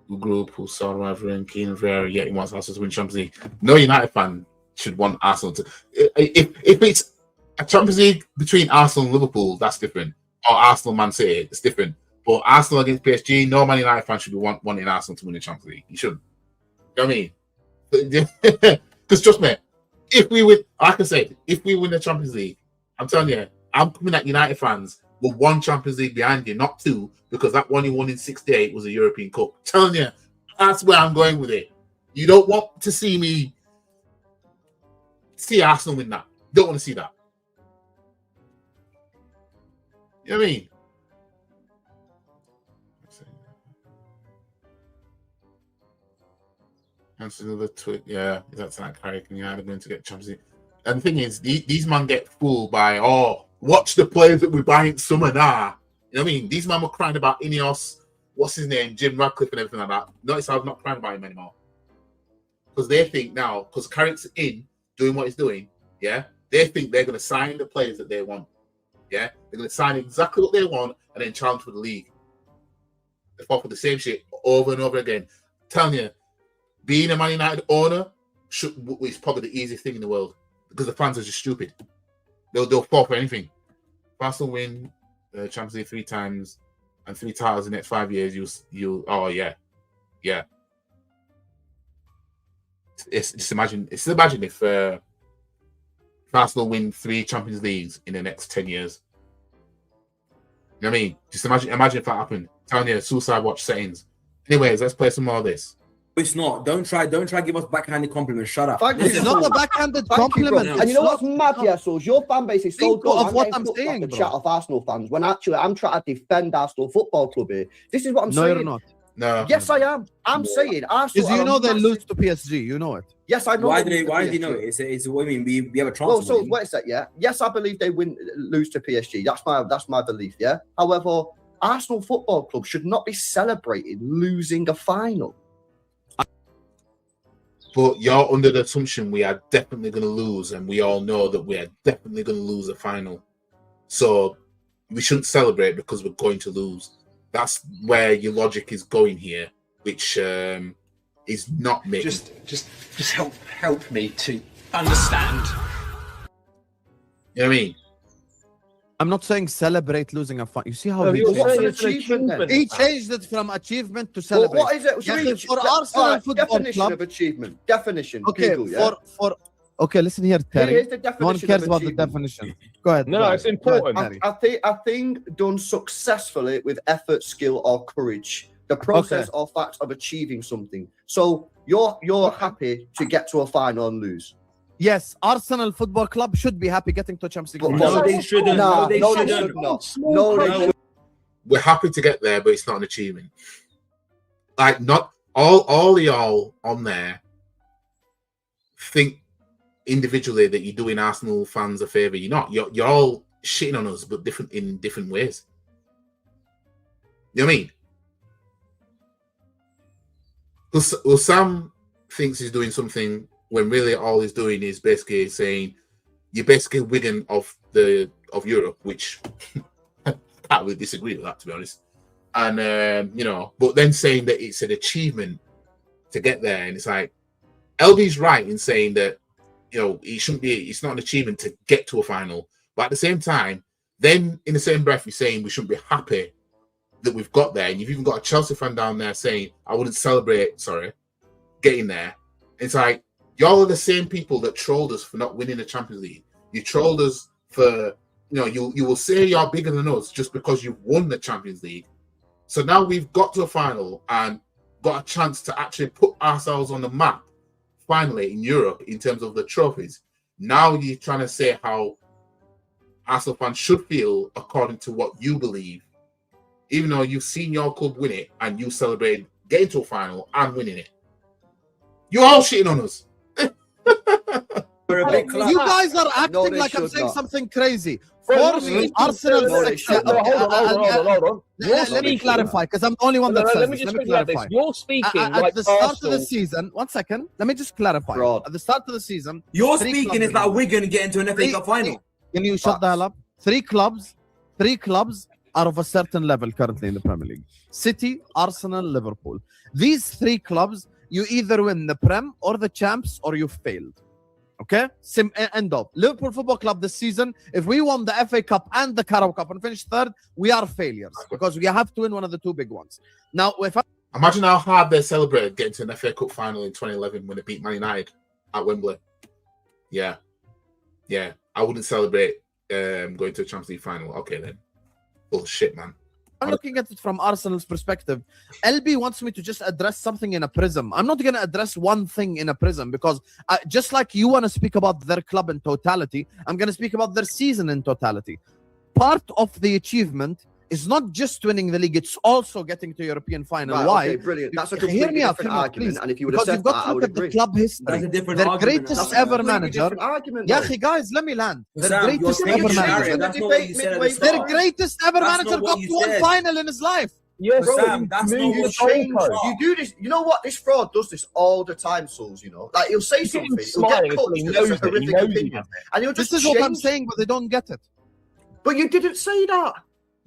who grew up who saw rivalry and Keane and Vieira, yet he wants Arsenal to win Champions League. No United fan should want Arsenal to. If it's a Champions League between Arsenal and Liverpool, that's different. Or Arsenal Man City, it's different. But Arsenal against PSG, no Man United fan should be wanting Arsenal to win the Champions League. You shouldn't. You know what I mean? Because trust me, if we win, like I said, if we win the Champions League, I'm telling you, I'm coming at United fans with 1 Champions League behind you, not 2, because that one you won in '68 was a European Cup. I'm telling you, that's where I'm going with it. You don't want to see me see Arsenal win that. You don't want to see that. You know what I mean? Answer another tweet. Yeah, that's like Harry can United going to get Champions League. And the thing is, these men get fooled by, watch the players that we buy in summer now. You know what I mean? These men were crying about Ineos, what's his name, Jim Radcliffe and everything like that. Notice I'm not crying about him anymore. Because they think now, because Carrick's in doing what he's doing, yeah, they think they're going to sign the players that they want. Yeah, they're going to sign exactly what they want and then challenge for the league. They fall for the same shit over and over again. I'm telling you, being a Man United owner is probably the easiest thing in the world because the fans are just stupid. They'll fall for anything. If Arsenal win the Champions League 3 times and 3 titles in the next 5 years, you'll yeah. Just imagine if Arsenal win 3 Champions Leagues in the next 10 years. You know what I mean? Just imagine if that happened. I'm telling you, suicide watch settings. Anyways, let's play some more of this. It's not. Don't try give us backhanded compliments. Shut up. It's not a backhanded compliment. And you know what's mad, Yassels? Your fan base is so good. Of what I'm saying, the chat of Arsenal fans. When actually I'm trying to defend Arsenal Football Club here. This is what I'm saying. No, you're not. No. Yes, I am. I'm saying Arsenal. Because you know they lose to PSG. You know it. Yes, I know. Why do you know it? It's what I mean. We have a chance. Well, so what is that? Yeah. Yes, I believe they lose to PSG. That's my belief. Yeah. However, Arsenal Football Club should not be celebrating losing a final. But you're under the assumption we are definitely going to lose, and we all know that we are definitely going to lose a final. So we shouldn't celebrate because we're going to lose. That's where your logic is going here, which is not making. Just help me to understand. You know what I mean? I'm not saying celebrate losing a fight. You see how No, he you're changed saying it? it's an achievement. He changed it from achievement to Well, celebrate. what is it? So Yeah, for Arsenal Alright, Football definition Club. of achievement. Definition. Okay, Google, yeah? okay, listen here, Terry. Here's the No one definition cares of about the achievement. definition. Go ahead. No, go no, ahead, it's go important. ahead, Terry. I think done successfully with effort, skill, or courage. The process or fact of achieving something. So you're happy to get to a final and lose. Yes, Arsenal Football Club should be happy getting to Champions League. But final. no, they shouldn't. No, they should not. No, they should. We're happy to get there, but it's not an achievement. Like, not all y'all on there think individually that you're doing Arsenal fans a favour. You're not. You're all shitting on us, but in different ways. You know what I mean? Well, Sam thinks he's doing something when really all he's doing is basically saying you're basically Wigan of Europe, which I can't really disagree with that, to be honest. And but then saying that it's an achievement to get there, and it's like LB's right in saying that it's not an achievement to get to a final, but at the same time, then in the same breath, you're saying we shouldn't be happy that we've got there, and you've even got a Chelsea fan down there saying I wouldn't celebrate getting there. It's like y'all are the same people that trolled us for not winning the Champions League. You trolled us for you will say you're bigger than us just because you've won the Champions League. So now we've got to a final and got a chance to actually put ourselves on the map finally in Europe in terms of the trophies. Now you're trying to say how Arsenal fans should feel according to what you believe, even though you've seen your club win it and you celebrate getting to a final and winning it. You're all shitting on us. You guys are acting like I'm saying something crazy. For me, Arsenal. Hold on. Let me clarify, because I'm the only one that says this. Let me clarify. You're speaking at the start Arsenal. of the season. 1 second. Let me just clarify. At the start of the season, You're speaking is like Wigan getting to an FA Cup final. Can you shut the hell up? Three clubs are of a certain level currently in the Premier League: City, Arsenal, Liverpool. These three clubs, you either win the Prem or the Champs, or you failed. Okay, end of. Liverpool Football Club this season, if we won the FA Cup and the Carabao Cup and finished third, we are failures because we have to win one of the two big ones. Now, Imagine how hard they celebrated getting to an FA Cup final in 2011 when they beat Man United at Wembley. Yeah, I wouldn't celebrate going to a Champions League final. Okay then, bullshit, man. I'm looking at it from Arsenal's perspective. LB wants me to just address something in a prism. I'm not going to address one thing in a prism because just like you want to speak about their club in totality, I'm going to speak about their season in totality. Part of the achievement is not just winning the league, it's also getting to European final. Right, Why? okay, brilliant. That's a Hear completely me out, different please. argument. And if you would have Because said you've got that, to I look would at the agree. club history. That's a different Their argument. greatest That's a ever completely manager. different argument, Yeah, though. guys, let me land. Their Sam, you're greatest speaking ever shit, manager. Aaron. That's not what you said at the Their start. greatest ever That's manager not what got you to one said. final in his life. Yes, Bro, Sam, that's not you what change. you You do this. You know what? This fraud does this all the time, Souls. Like he'll say something, he'll smiling get until cut he because knows it's a it. He horrific knows he opinion, does it. and he'll just This is what I'm change. saying, but they don't get it. But you didn't say that.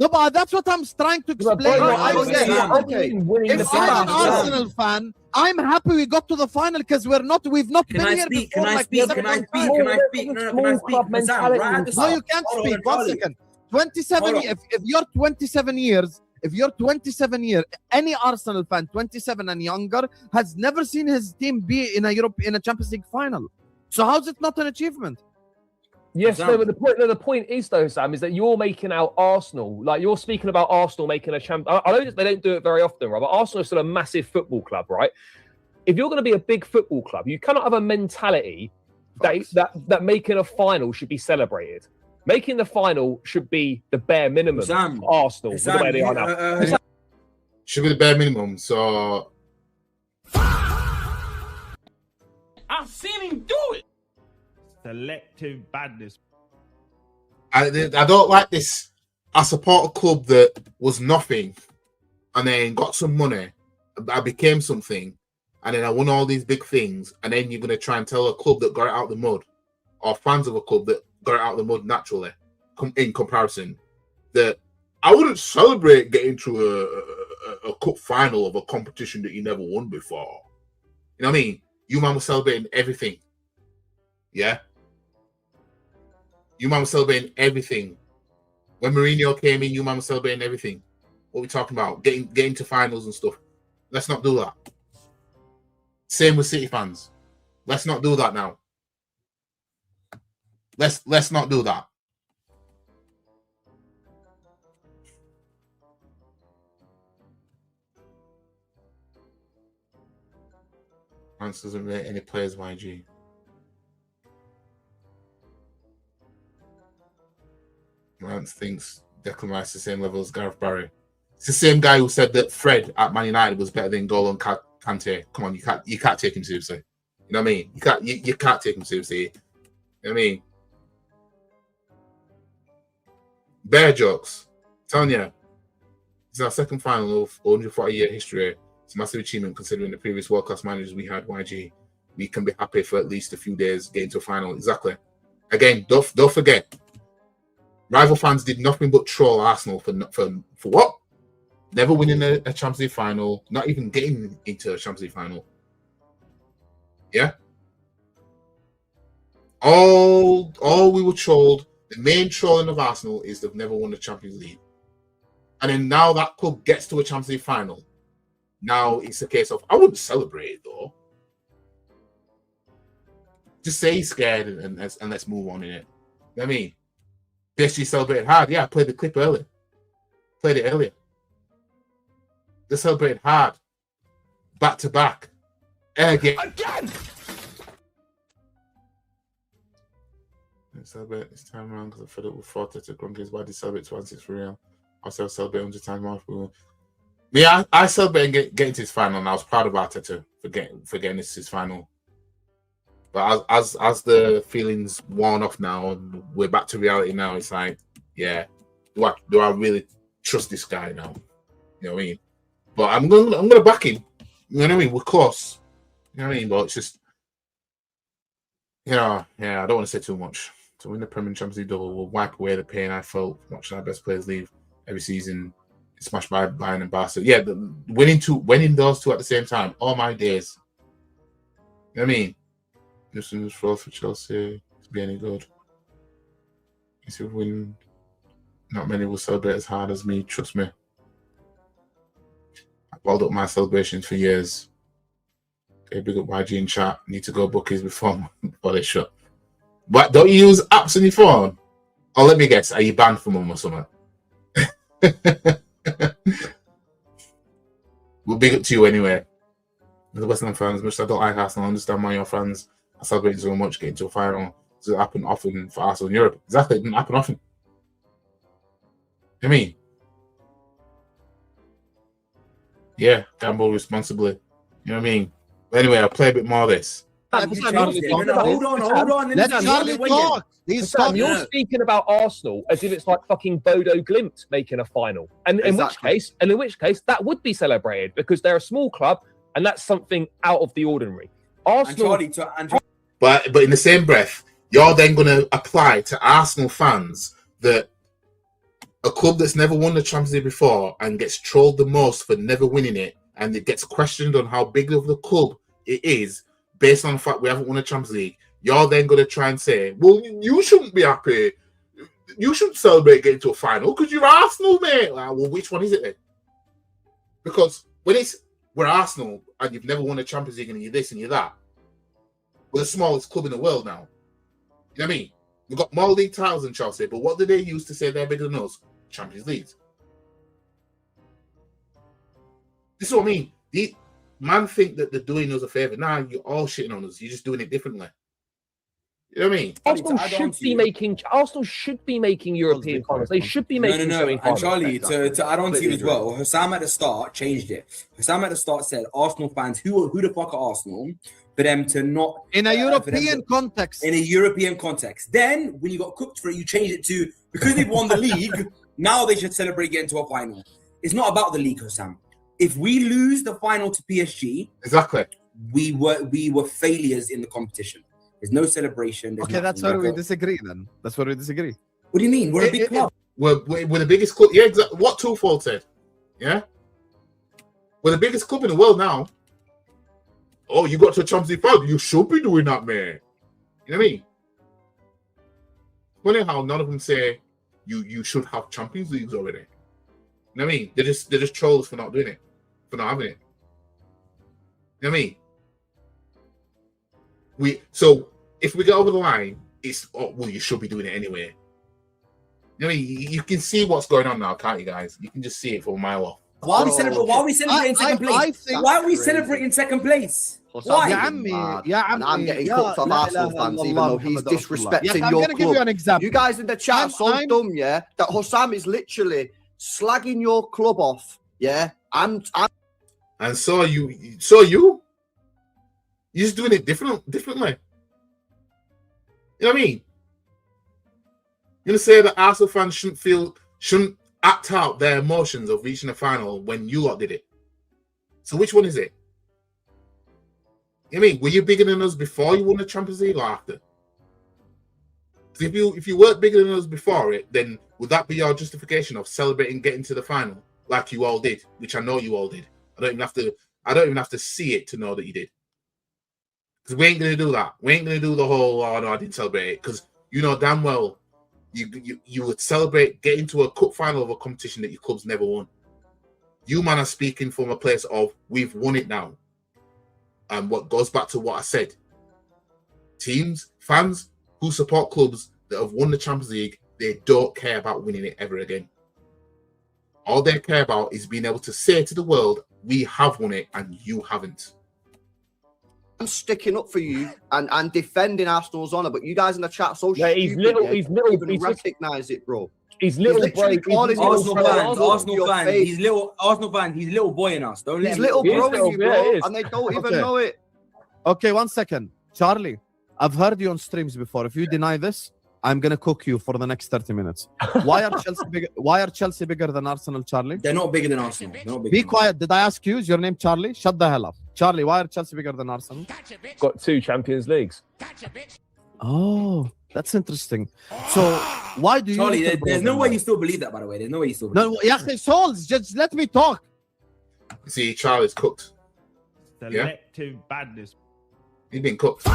No, but that's what I'm trying to explain. Okay. If I'm an Arsenal fan, I'm happy we got to the final because we've not Can been I here speak? before. Can I like speak? the Can I other speak? time. Can I speak? No, can I speak? Sam, right at the No, start. you can't Hold on, speak. 1 Charlie. second. 27. Hold on. If you're 27 years, any Arsenal fan, 27 and younger, has never seen his team be in a Champions League final. So how's it not an achievement? Yes, no, but the point is though, Sam, is that you're making out Arsenal, like you're speaking about Arsenal making a champ. I know they don't do it very often, right? But Arsenal is still a massive football club, right? If you're going to be a big football club, you cannot have a mentality that making a final should be celebrated. Making the final should be the bare minimum. Sam, Arsenal, with the way they are now. Should be the bare minimum. So I've seen him do it. Selective badness. I don't like this. I support a club that was nothing and then got some money. I became something and then I won all these big things. And then you're going to try and tell a club that got it out the mud or fans of a club that got it out the mud naturally in comparison that I wouldn't celebrate getting to a cup final of a competition that you never won before. You know what I mean? You man was celebrating everything. Yeah? You man was celebrating everything. When Mourinho came in, you man was celebrating everything. What are we talking about? Getting to finals and stuff. Let's not do that. Same with City fans. Let's not do that now. Let's not do that. France doesn't rate any players, YG. Rance thinks Declan Rice the same level as Gareth Barry. It's the same guy who said that Fred at Man United was better than N'Golo and Kante. Come on, you can't take him seriously. You know what I mean? You can't take him seriously. You know what I mean? Bear jokes. I'm telling you, it's our second final of 140-year history. It's a massive achievement considering the previous world-class managers we had, YG. We can be happy for at least a few days getting to a final. Exactly. Again, don't forget, rival fans did nothing but troll Arsenal for what? Never winning a Champions League final, not even getting into a Champions League final. Yeah? All we were trolled, the main trolling of Arsenal is they've never won the Champions League. And then now that club gets to a Champions League final. Now it's a case of, I wouldn't celebrate it though. Just say he's scared and let's move on in it. You know what I mean? PSG celebrated hard. Yeah, I played the clip earlier. Played it earlier. They celebrated hard. Back to back. Again. Let's celebrate this time around because I fed up with 40 to Grunkies. Why did celebrate 26 for real? Also celebrate 100 times more. Yeah, I celebrated getting to his final, and I was proud of Arteta for getting this his final. But as the feelings worn off now, and we're back to reality now, it's like, yeah, do I really trust this guy now? You know what I mean? But I'm gonna back him. You know what I mean? We're close. You know what I mean? But it's just, yeah, I don't want to say too much. To win the Premier Champions League double will wipe away the pain I felt watching our best players leave every season. Smashed by Bayern and Barca. Yeah, winning those two at the same time. All my days. You know what I mean? Just in this for Chelsea to be any good. If you win, not many will celebrate as hard as me. Trust me. I've balled up my celebrations for years. Okay, big up YG in chat. Need to go bookies before they shut. But don't you use apps on your phone? Oh, let me guess. Are you banned from them or something? We'll big up to you anyway. The West Ham fans, much as I don't like Arsenal, I understand why your fans are celebrating so much getting to a final. Does it happen often for Arsenal in Europe? Exactly, it didn't happen often. You know what I mean? Yeah, gamble responsibly. You know what I mean? But anyway, I'll play a bit more of this. Hold on. Let Charlie talk. You're speaking about Arsenal as if it's like fucking Bodo Glimt making a final, and in which case, that would be celebrated because they're a small club, and that's something out of the ordinary. Arsenal, but in the same breath, you're then going to apply to Arsenal fans that a club that's never won the Champions League before and gets trolled the most for never winning it, and it gets questioned on how big of the club it is based on the fact we haven't won a Champions League. You're then going to try and say, well, you shouldn't be happy. You shouldn't celebrate getting to a final because you're Arsenal, mate. Like, well, which one is it then? Because when we're Arsenal and you've never won a Champions League and you're this and you're that, we're the smallest club in the world now. You know what I mean? We've got more league titles than Chelsea, but what do they use to say they're bigger than us? Champions League. This is what I mean. The man think that they're doing us a favour. Nah, you're all shitting on us. You're just doing it differently. You know what I mean? Arsenal should be making European finals. They should be making And Charlie, to add on to you as well, Hussam at the start changed it. Hussam at the start said Arsenal fans, who the fuck are Arsenal? For them to not in a European context. In a European context. Then when you got cooked for it, you changed it to because they've won the league, now they should celebrate getting to a final. It's not about the league, Hussam. If we lose the final to PSG, exactly, we were failures in the competition. There's no celebration. Okay, that's where we disagree then. That's where we disagree. What do you mean? We're a big club. we're the biggest club. Yeah, exactly. What Twofold said. Yeah, we're the biggest club in the world now. Oh, you got to a Champions League final. You should be doing that, man. You know what I mean? Funny how none of them say you should have Champions Leagues already. You know what I mean? They're just trolls for not doing it, for not having it. You know what I mean? So if we get over the line, it's you should be doing it anyway. You know what I mean? You can see what's going on now, can't you guys? You can just see it from a mile off. Why are we celebrating second place? Why are we celebrating second place? Why? And I'm getting cooked off Arsenal fans, even though he's disrespecting your club. Give you an example. You guys in the chat are so dumb, yeah, that Hussam is literally slagging your club off, yeah. And so you're just doing it differently. You know what I mean? You're gonna say that Arsenal fans shouldn't act out their emotions of reaching the final when you lot did it. So which one is it? You know what I mean, were you bigger than us before you won the Champions League or after? If you weren't bigger than us before it, then would that be your justification of celebrating getting to the final like you all did, which I know you all did? I don't even have to see it to know that you did. Because we ain't gonna do that. We ain't gonna do the whole "oh no, I didn't celebrate it," because you know damn well you would celebrate getting to a cup final of a competition that your club's never won. You man are speaking from a place of we've won it now. And what goes back to what I said. Teams, fans who support clubs that have won the Champions League, they don't care about winning it ever again. All they care about is being able to say to the world, we have won it and you haven't. I'm sticking up for you and defending Arsenal's honour, but you guys in the chat so yeah, stupid. He's little. Even recognise it, bro. He's little. Arsenal fans. He's little Arsenal fans. He's little boy in us. Don't let him. Little bro, bro, and they don't even know it. Okay, 1 second, Charlie. I've heard you on streams before. If you deny this, I'm gonna cook you for the next 30 minutes. Why are Chelsea bigger? Why are Chelsea bigger than Arsenal, Charlie? They're not bigger than Arsenal. Be quiet. Did I ask you? Is your name Charlie? Shut the hell up, Charlie. Why are Chelsea bigger than Arsenal? Got 2 Champions Leagues. Oh, that's interesting. So why do you? Charlie, there's no way you still believe that. By the way, there's no way you still believe. No, yeah, souls. Just let me talk. You see, Charlie's cooked. Selective badness. He's been cooked.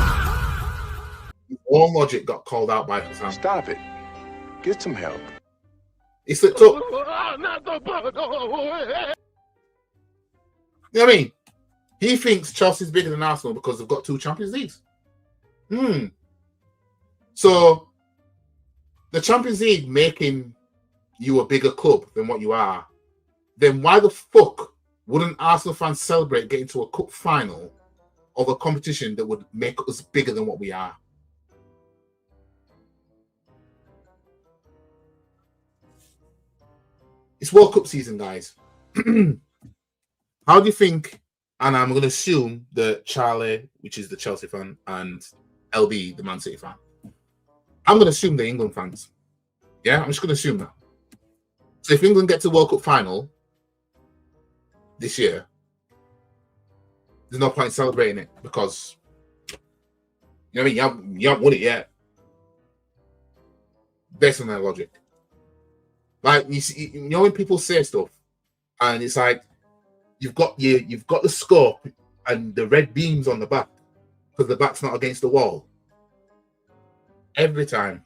All logic got called out by Hussam. Stop it. Get some help. He slipped up. You know what I mean? He thinks Chelsea's bigger than Arsenal because they've got 2 Champions Leagues. So the Champions League making you a bigger club than what you are, then why the fuck wouldn't Arsenal fans celebrate getting to a cup final of a competition that would make us bigger than what we are? It's World Cup season, guys. How do you think, and I'm going to assume that Charlie, which is the Chelsea fan, and LB, the Man City fan, I'm going to assume they're England fans. Yeah, I'm just going to assume that. So if England get to the World Cup final this year, there's no point in celebrating it because, you know what I mean, you haven't won it yet. Based on their logic. Like, you know when people say stuff and it's like, you've got the scope and the red beams on the back because the back's not against the wall. Every time.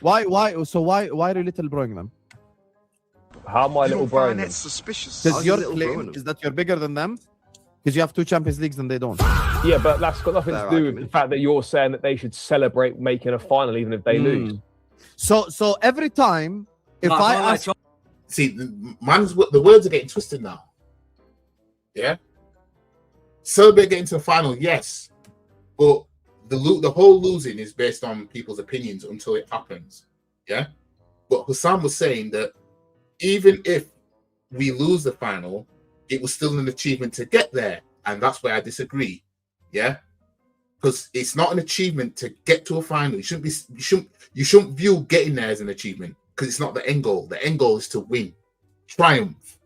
Why? So why are you little broing them? How am I little broing them? That's suspicious. Because your claim is that you're bigger than them because you have 2 Champions Leagues and they don't. Yeah, but that's got nothing to do with the fact that you're saying that they should celebrate making a final even if they lose. So every time, if I ask, see, the words are getting twisted now. Yeah, celebrate getting to the final, yes, but the whole losing is based on people's opinions until it happens. Yeah, but Hussam was saying that even if we lose the final, it was still an achievement to get there, and that's where I disagree. Yeah. Because it's not an achievement to get to a final. You shouldn't view getting there as an achievement because it's not the end goal. The end goal is to win, triumph.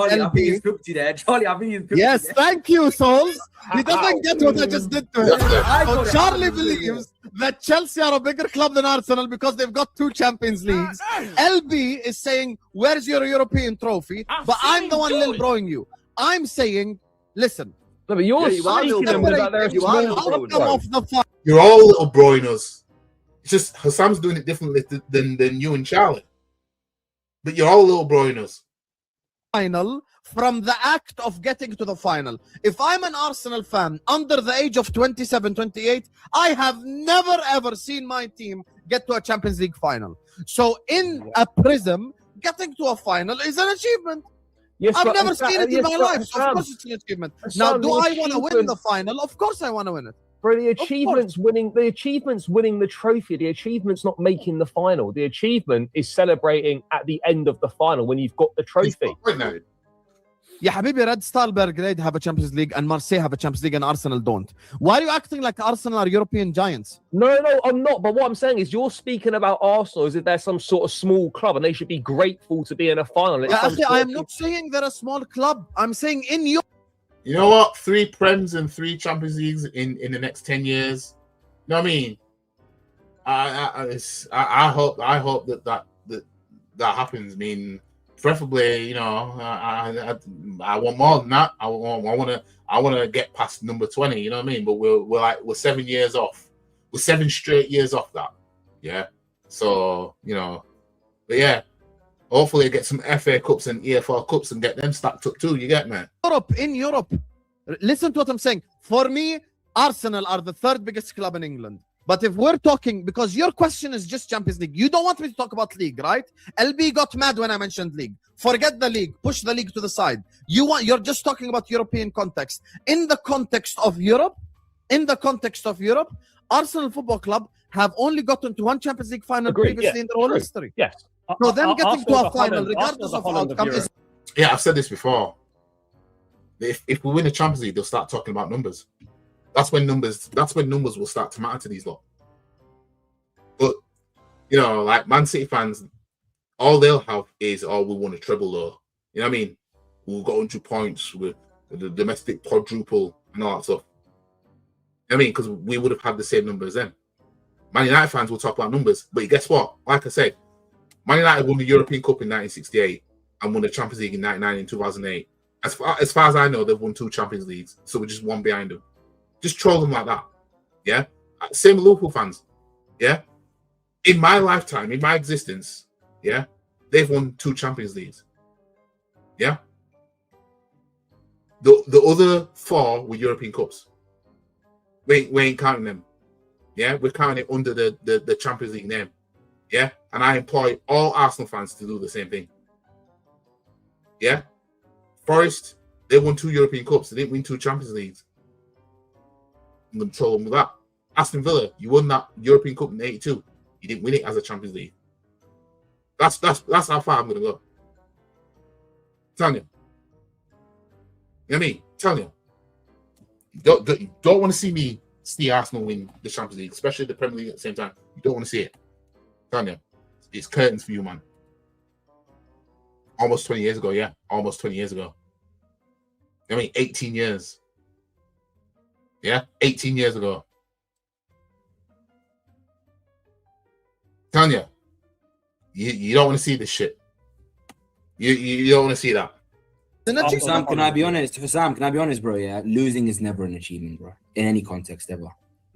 Charlie, I think he's LB. cooked you there. Charlie, I think he's cooked Yes, you there. thank you, Souls. He doesn't get what I just did to him. I So got it. Charlie believes that Chelsea are a bigger club than Arsenal because they've got 2 Champions Leagues. LB is saying, where's your European trophy? But I'm the one Lil broing you. I'm saying, listen. No, but you're you are speaking little them bro. without their You are small little club, bro. Outcome of the fight. You're all little broiners. It's just Hassam's doing it differently than you and Charlie. But you're all little broiners. Final from the act of getting to the final. If I'm an Arsenal fan under the age of 27, 28, I have never ever seen my team get to a Champions League final. So in a prism, getting to a final is an achievement. Yes, I've but never Hassam- seen it in yes, my but life. So of Hassam- course it's an achievement. Hassam, Now, do the I want to win achievement- the final? Of course I want to win it. Bro, the achievement's winning the trophy. The achievement's not making the final. The achievement is celebrating at the end of the final when you've got the trophy. Yeah, Habibi, Red Star Belgrade have a Champions League and Marseille have a Champions League and Arsenal don't. Why are you acting like Arsenal are European giants? No, I'm not. But what I'm saying is you're speaking about Arsenal as if they're some sort of small club and they should be grateful to be in a final. It's Yeah, some actually, sort I of- am not saying they're a small club. I'm saying in Europe. You know what? 3 Prems and 3 Champions Leagues in the next 10 years. You know what I mean? I hope that happens. I mean, preferably, you know, I want more than that. I want to get past number 20. You know what I mean? But we're 7 years off. We're 7 straight years off that. Yeah. So you know, but yeah. Hopefully, get some FA Cups and EFL Cups and get them stacked up too. You get me? In Europe, listen to what I'm saying. For me, Arsenal are the 3rd biggest club in England. But if we're talking, because your question is just Champions League, you don't want me to talk about league, right? LB got mad when I mentioned league. Forget the league. Push the league to the side. You're just talking about European context. In the context of Europe, Arsenal Football Club have only gotten to 1 Champions League final previously in their whole history. Yes. So them getting to a final, Arsenal's regardless the of Holland outcome, Europe. is Yeah, I've said this before. If we win the Champions League, they'll start talking about numbers. That's when numbers will start to matter to these lot. But you know, like Man City fans, all they'll have is, oh, we won a treble though. You know what I mean? We've got 100 points with the domestic quadruple and all that stuff. You know what I mean? Because we would have had the same numbers then. Man United fans will talk about numbers, but guess what? Like I said, Man United won the European Cup in 1968 and won the Champions League in 1999 and 2008. As far as I know, they've won 2 Champions Leagues, so we're just 1 behind them. Just troll them like that. Yeah? Same with Liverpool fans. Yeah? In my lifetime, in my existence, yeah, they've won 2 Champions Leagues. Yeah? The other 4 were European Cups. We ain't counting them. Yeah? We're counting it under the Champions League name. Yeah? And I employ all Arsenal fans to do the same thing. Yeah? Forest, they won 2 European Cups. They didn't win 2 Champions Leagues. I'm going to troll them with that. Aston Villa, you won that European Cup in 82. You didn't win it as a Champions League. That's how far I'm going to go. Tell you. You know what I mean? Tell you. Don't want to see Arsenal win the Champions League, especially the Premier League at the same time. You don't want to see it. Tell you. It's curtains for you, man. Almost 20 years ago, yeah. Almost 20 years ago. I mean, 18 years. Yeah? 18 years ago. Tanya, you don't want to see this shit. You don't want to see that. Sam, can I be honest? For Sam, can I be honest, bro? Yeah, losing is never an achievement, bro. In any context ever.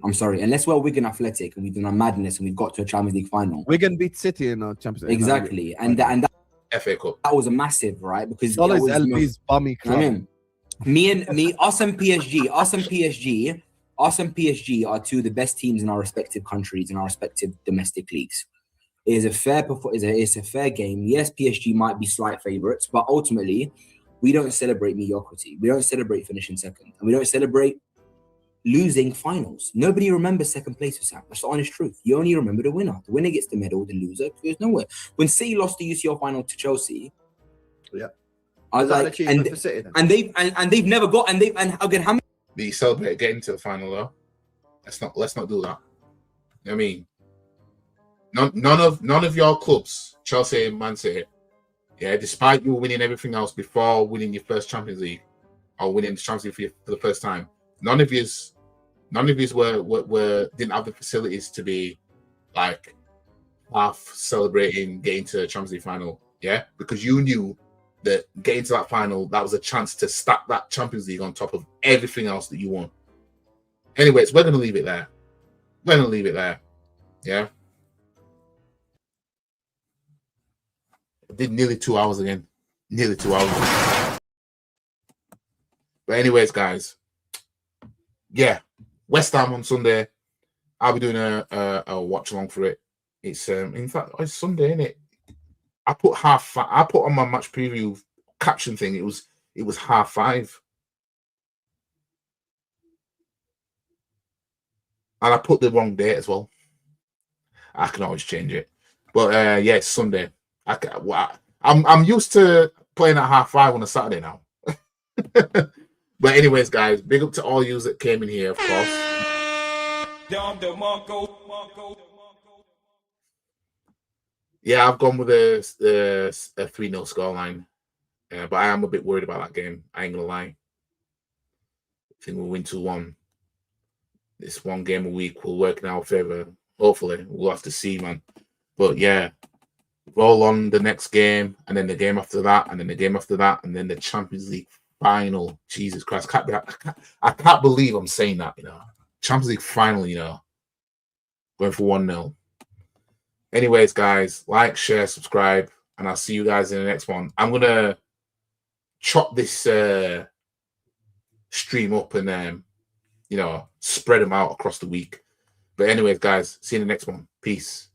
I'm sorry, unless we're Wigan Athletic and we've done a madness and we've got to a Champions League final. Wigan beat City in a Champions League. Exactly, and that FA Cup. That was a massive, right? Because It's always that was LB's bummy club. I mean, us and PSG are 2 of the best teams in our respective countries in our respective domestic leagues. It is a fair it's a fair game. Yes, PSG might be slight favourites, but ultimately, we don't celebrate mediocrity. We don't celebrate finishing second, and we don't celebrate losing finals. Nobody remembers second place for Sam. That's the honest truth. You only remember the winner. The winner gets the medal. The loser goes nowhere. When City lost the UCL final to Chelsea, yeah, I was like, and they've never got and again how many. But you celebrate getting to the final though. Let's not do that. You know what I mean? None of your clubs, Chelsea and Man City, Yeah, despite you winning everything else before winning your first Champions League or winning the Champions League for the first time, none of yous were didn't have the facilities to be like half celebrating getting to the Champions League final. Yeah, because you knew that getting to that final, that was a chance to stack that Champions League on top of everything else that you won. Anyways, we're gonna leave it there. We're gonna leave it there. Yeah. I did nearly 2 hours again. Nearly 2 hours. But anyways, guys. Yeah. West Ham on Sunday. I'll be doing a watch along for it. It's in fact it's Sunday, isn't it? I put on my match preview caption thing. It was 5:30. And I put the wrong date as well. I can always change it. But yeah, it's Sunday. I'm used to playing at 5:30 on a Saturday now. But anyways, guys, big up to all you that came in here, of course. Yeah, I've gone with a 3-0 scoreline. But I am a bit worried about that game. I ain't gonna lie. I think we'll win 2-1. This one game a week will work in our favor. Hopefully, we'll have to see, man. But yeah, roll on the next game, and then the game after that, and then the game after that, and then the Champions League final. Jesus Christ, I can't believe I'm saying that. You know, Champions League final. You know, going for 1-0. Anyways, guys, like, share, subscribe, and I'll see you guys in the next one. I'm gonna chop this stream up and you know, spread them out across the week. But anyways, guys, see you in the next one. Peace.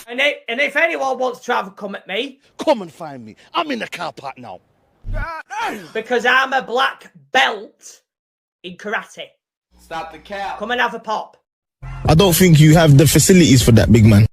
And if anyone wants to have a come at me, come and find me. I'm in the car park now. Because I'm a black belt in karate. Stop the cap. Come and have a pop. I don't think you have the facilities for that, big man.